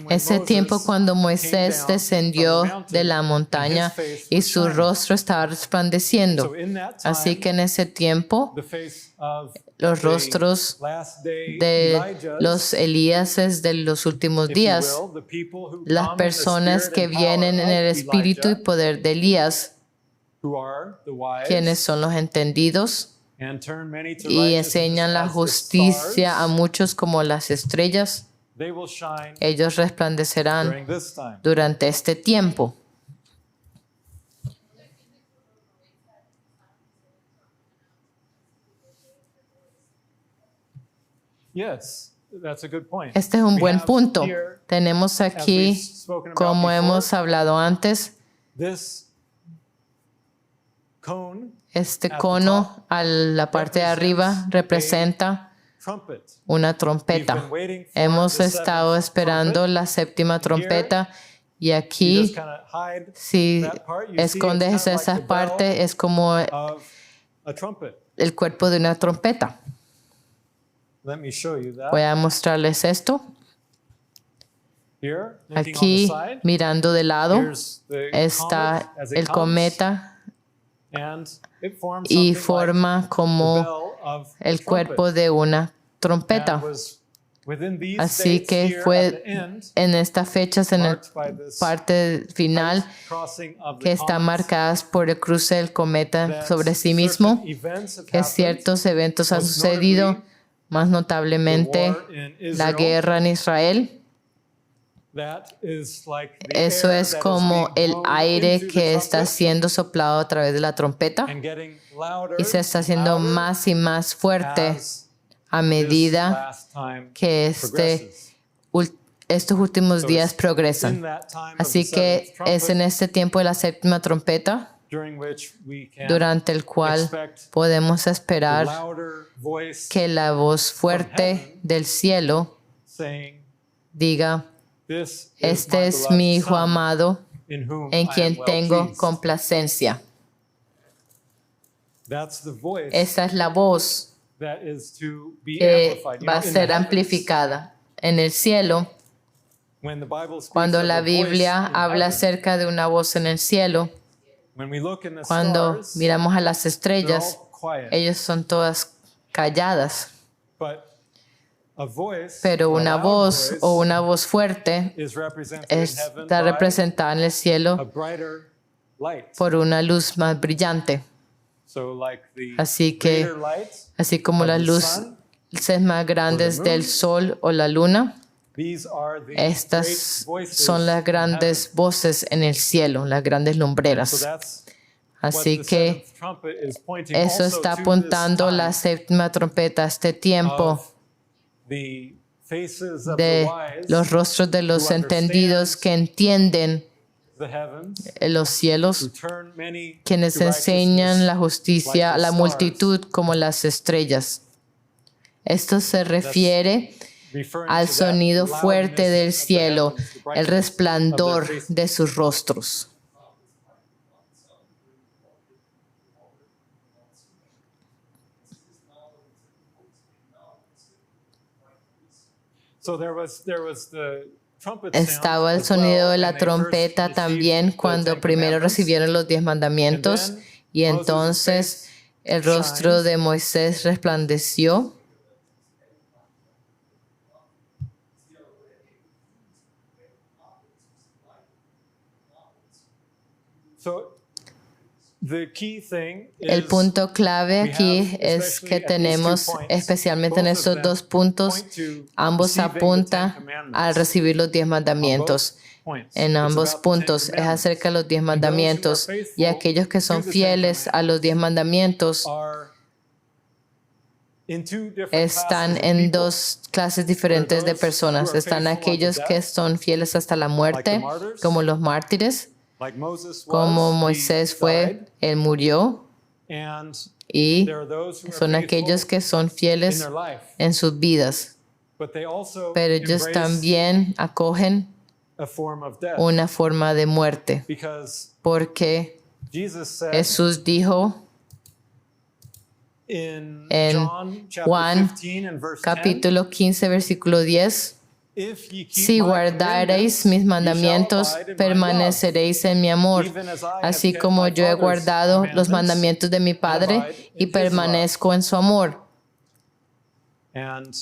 Ese tiempo cuando Moisés descendió de la montaña y su rostro estaba resplandeciendo. Así que en ese tiempo los rostros de los Elíases de los últimos días, las personas que vienen en el espíritu y poder de Elías, quienes son los entendidos y enseñan la justicia a muchos como las estrellas, ellos resplandecerán durante este tiempo. Este es un buen punto. Tenemos aquí, como hemos hablado antes, este cono a la parte de arriba representa una trompeta. Hemos estado esperando la séptima trompeta y aquí, si escondes esa parte, es como el cuerpo de una trompeta. Voy a mostrarles esto. Aquí, mirando de lado, está el cometa y forma como el cuerpo de una trompeta. Así que fue en estas fechas, en la parte final, que están marcadas por el cruce del cometa sobre sí mismo, que ciertos eventos han sucedido, más notablemente la guerra en Israel. Eso es como el aire que está siendo soplado a través de la trompeta y se está haciendo más y más fuerte a medida que estos últimos días progresan. Así que es en este tiempo de la séptima trompeta durante el cual podemos esperar que la voz fuerte del cielo diga: este es mi Hijo amado, en quien tengo complacencia. Esa es la voz que va a ser amplificada. En el cielo, cuando la Biblia habla acerca de una voz en el cielo, cuando miramos a las estrellas, ellas son todas calladas. Pero una voz o una voz fuerte está representada en el cielo por una luz más brillante. Así que, así como las luces más grandes del sol o la luna, estas son las grandes voces en el cielo, las grandes lumbreras. Así que eso está apuntando la séptima trompeta a este tiempo de los rostros de los entendidos que entienden los cielos, quienes enseñan la justicia a la multitud como las estrellas. Esto se refiere al sonido fuerte del cielo, el resplandor de sus rostros. Estaba el sonido de la trompeta también cuando primero recibieron los 10 mandamientos y entonces el rostro de Moisés resplandeció. El punto clave aquí es que tenemos, especialmente en estos dos puntos, ambos apuntan a recibir los 10 mandamientos. En ambos puntos es acerca de los 10 mandamientos, y aquellos que son fieles a los 10 mandamientos están en dos clases diferentes de personas. Están aquellos que son fieles hasta la muerte, como los mártires, como Moisés fue, él murió, y son aquellos que son fieles en sus vidas, pero ellos también acogen una forma de muerte, porque Jesús dijo en Juan capítulo 15, versículo 10, If ye keep Si my guardareis mis mandamientos, ye shall abide in my love, permaneceréis en mi amor, even as I have así kept como my yo he Father's guardado los commandments mandamientos de mi and Padre abide y in his permanezco en su amor. love. And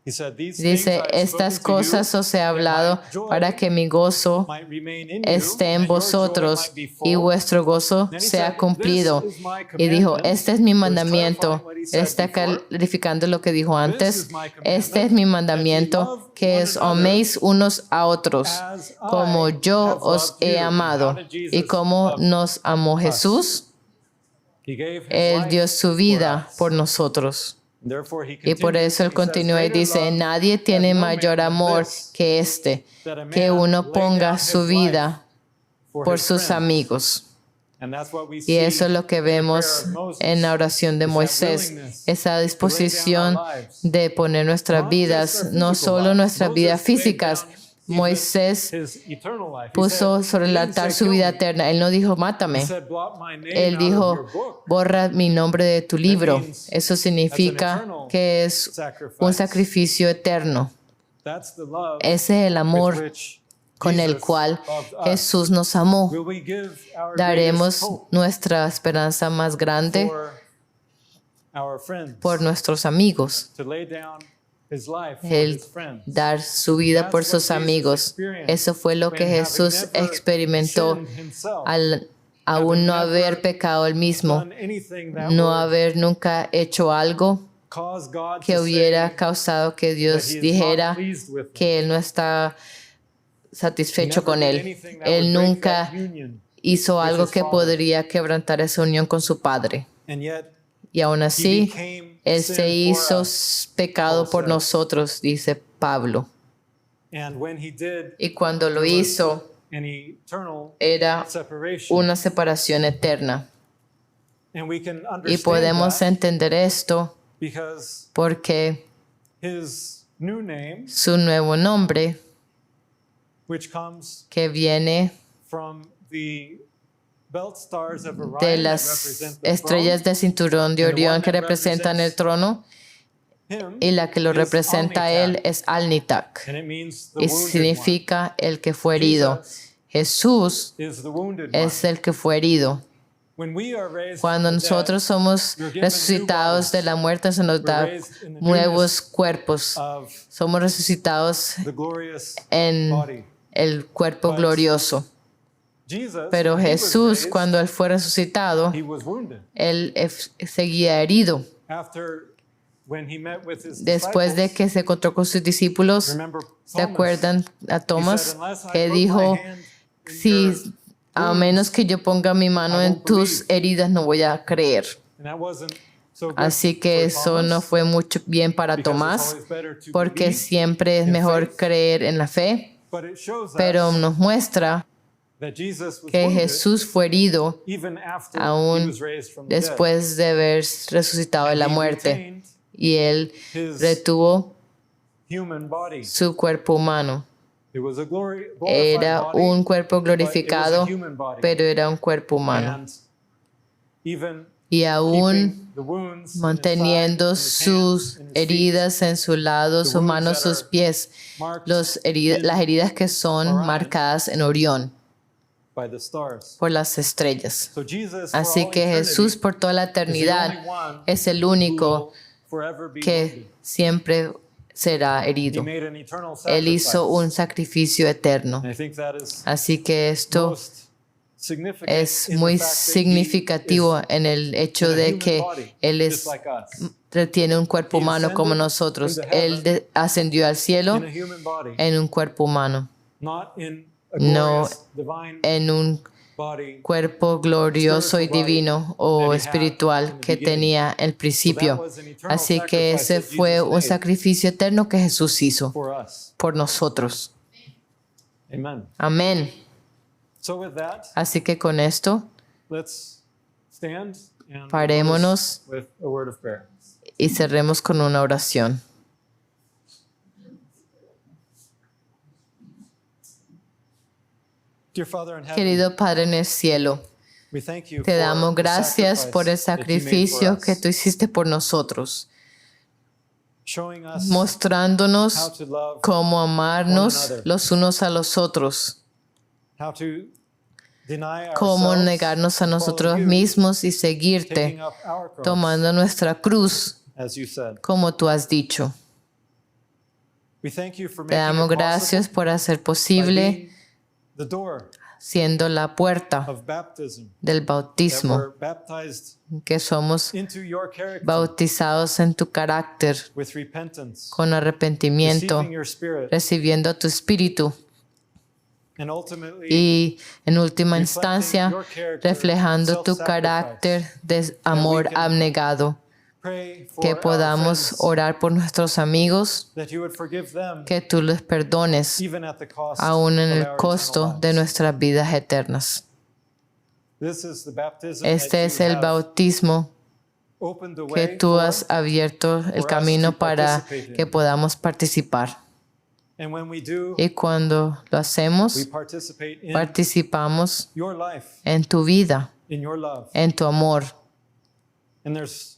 he said, These things I Dice, have estas spoken to you, cosas os he hablado that my joy para que mi gozo might remain in you, esté en and your joy vosotros might be y full. vuestro gozo Then he sea said, cumplido. This is my Y dijo, commandment. este es mi So he's mandamiento. clarifying what he Él said está before. clarificando lo que dijo This antes. is my Este es mi commandment, mandamiento, that ye love que one os another améis unos a otros, as I como yo have os loved he you. amado. How did Jesus ¿Y cómo love nos amó us? Jesús? He gave his Él life dio su for vida us. por nosotros. Therefore, he Y por continues, eso él he says, continúa y "Greater dice, love nadie has tiene no mayor man than amor this, que este, that a que man uno lay ponga down su his vida life for por his sus friends." amigos. And that's what we Y see eso es lo que in the prayer vemos of Moses, en la oración de is that Moisés, willingness esa disposición to lay down our lives. de poner nuestras Not just vidas, our no physical solo lives. nuestras vidas Moses laid físicas. down even Moisés his eternal life. He puso said, sobre he el didn't altar say, su "Kill vida me." eterna. Él no dijo, He mátame. said, "Blot my name Él out of dijo, your book." borra mi nombre de tu libro. means Eso significa eternal que es un sacrifice. sacrificio eterno. That's the love Ese es el with amor which con el Jesus cual loved us. Jesús nos amó. Will we give our Daremos greatest hope nuestra esperanza más grande for our friends, por nuestros amigos. to lay down his life for El his friends? dar su vida por That's what sus Jesus amigos. experienced Eso fue lo que when, having Jesús never experimentó sinned himself, al aún no haber pecado él mismo, done anything that no would haber nunca hecho algo cause God que to hubiera say causado que that Dios he is dijera not pleased with him. que él no está He satisfecho never con did él. anything that Él would break nunca that union hizo with algo his que Father. podría quebrantar esa unión con su Padre. And yet Y aún he así, became Él sin se for hizo us, pecado Paul por says. nosotros, dice Pablo. And when he did, Y cuando lo there was hizo, an eternal era separation. una separación eterna. And we can Y understand podemos that entender esto because porque his new name, su nuevo nombre, which comes que viene from the belt stars of Orion de that las represent the estrellas throne, del cinturón de and the one Orión que that representan el trono, him y la que lo is representa a él Omnitak, es Alnitak, and it means the y wounded significa el que fue one. herido. Jesus Jesús is the wounded es one. el que fue herido. When we are raised Cuando from the dead, nosotros somos we're given resucitados de new la muerte, se nos We're da raised in the nuevos cuerpos. of Somos resucitados the glorious en body. el cuerpo But glorioso. Jesus, Pero when he was Jesús, raised, cuando él fue resucitado, he was wounded. él seguía herido. After when he met with his Después de disciples, que se encontró con sus discípulos, remember ¿se Thomas? acuerdan a He Tomás? said, "Unless I Que put my dijo, hand in si your a wounds, menos que yo ponga mi mano I en won't tus believe." heridas, no voy a creer. And that wasn't so good Así que for eso Thomas, no fue mucho bien para because it's Tomás, always better to porque believe siempre es in mejor faith. creer en la fe, But it shows pero us nos muestra that Jesus was que wounded Jesús fue herido even after he aún was raised from the dead. después de haber resucitado de And la he muerte, retained y él his retuvo human body. su cuerpo humano. It was a glorified Era body, un cuerpo but it was glorificado, a human body. pero era un cuerpo humano. And even Y aún keeping the wounds in manteniendo his side, in his hands, sus in his feet, heridas en su lado, the sus wounds manos, that sus are pies, marked las in heridas que son Orion. marcadas en Orión by the stars. por las estrellas. So Jesus, for Así all que eternity, Jesús por toda la is the eternidad only one es el who único will forever be que wounded. siempre será He herido. made an eternal Él hizo sacrifice. un sacrificio eterno. And I think that is Así que esto most significant es in the muy fact that he significativo is en el hecho in a de human que body, Él just like us. tiene un cuerpo He humano como ascended nosotros. into Él heaven ascendió al cielo In a human body, en un cuerpo humano, not in a no glorious divine en un body. cuerpo glorioso y divino o that he had espiritual in the que beginning. tenía al So that principio. was an eternal Así que sacrifice ese that fue Jesus un made sacrificio eterno que Jesús hizo for us. por nosotros. Amen. Amén. So with that, Así que con esto let's stand and Parémonos. close with a word of prayer. y cerremos con una oración. Dear Father in heaven, Querido Padre en el cielo, we thank you te for damos the gracias por el sacrifice that you made for sacrificio us. que tú hiciste por nosotros. showing us mostrándonos how to love, cómo amarnos one another. los unos a los otros, how to deny cómo ourselves, negarnos a and follow nosotros you, mismos y seguirte, taking up our cross, tomando nuestra cruz, as you said. como tú has dicho. We thank you for Te making damos it gracias possible por hacer by posible, being the door siendo la puerta of baptism, del that bautismo, we're baptized que somos into your character bautizados en tu carácter, with repentance, con arrepentimiento, receiving your spirit, recibiendo tu espíritu and ultimately y en última reflecting instancia your character reflejando of tu self-sacrifice. carácter de amor can abnegado, Pray for que our podamos friends, orar por nuestros amigos, that you would forgive them, que tú les perdones even at the cost aún en of el our costo eternal de lives. nuestras vidas eternas. This is the baptism Este that es you el have bautismo opened the que way tú for, has abierto el us camino to para participate in. que podamos participar. and when we do, Y cuando lo we hacemos, participate in participamos your life, en tu vida, in your love. en tu amor. And there's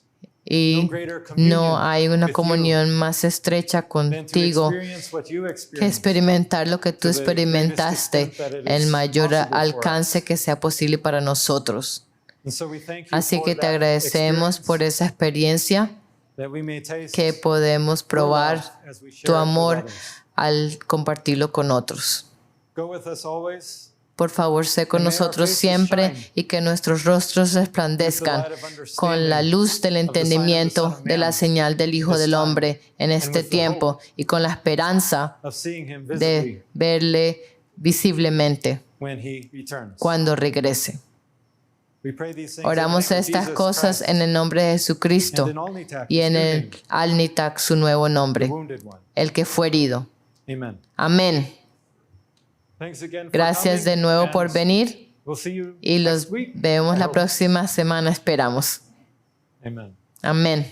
Y no hay una comunión más estrecha than to contigo experience what you que experienced. experimentar lo que tú to the greatest experimentaste, extent that it el is mayor possible for alcance us. que sea posible para nosotros. And so we thank you Así for que te that agradecemos por experience, esa experiencia, that we may taste que podemos your probar love as we share tu it with amor others. al compartirlo con otros. Go with us always. Por favor, sé con And may our nosotros faces siempre shine y que nuestros rostros resplandezcan with the light of understanding con la luz del of the sign of the Son entendimiento of de la Man señal del Hijo this del time, Hombre en and este with the tiempo hope y con la esperanza of seeing him visibly de verle visiblemente when he returns. cuando regrese. We pray these things Oramos in the name of estas Jesus cosas Christ, en el nombre de Jesucristo and in Alnitak, y his en new el name, Alnitak, su nuevo the nombre, wounded one. el que fue herido. Amen. Amén. Thanks again for Gracias de coming, nuevo por and venir we'll see you y next los week. vemos I la hope. próxima semana, esperamos. Amen. Amén.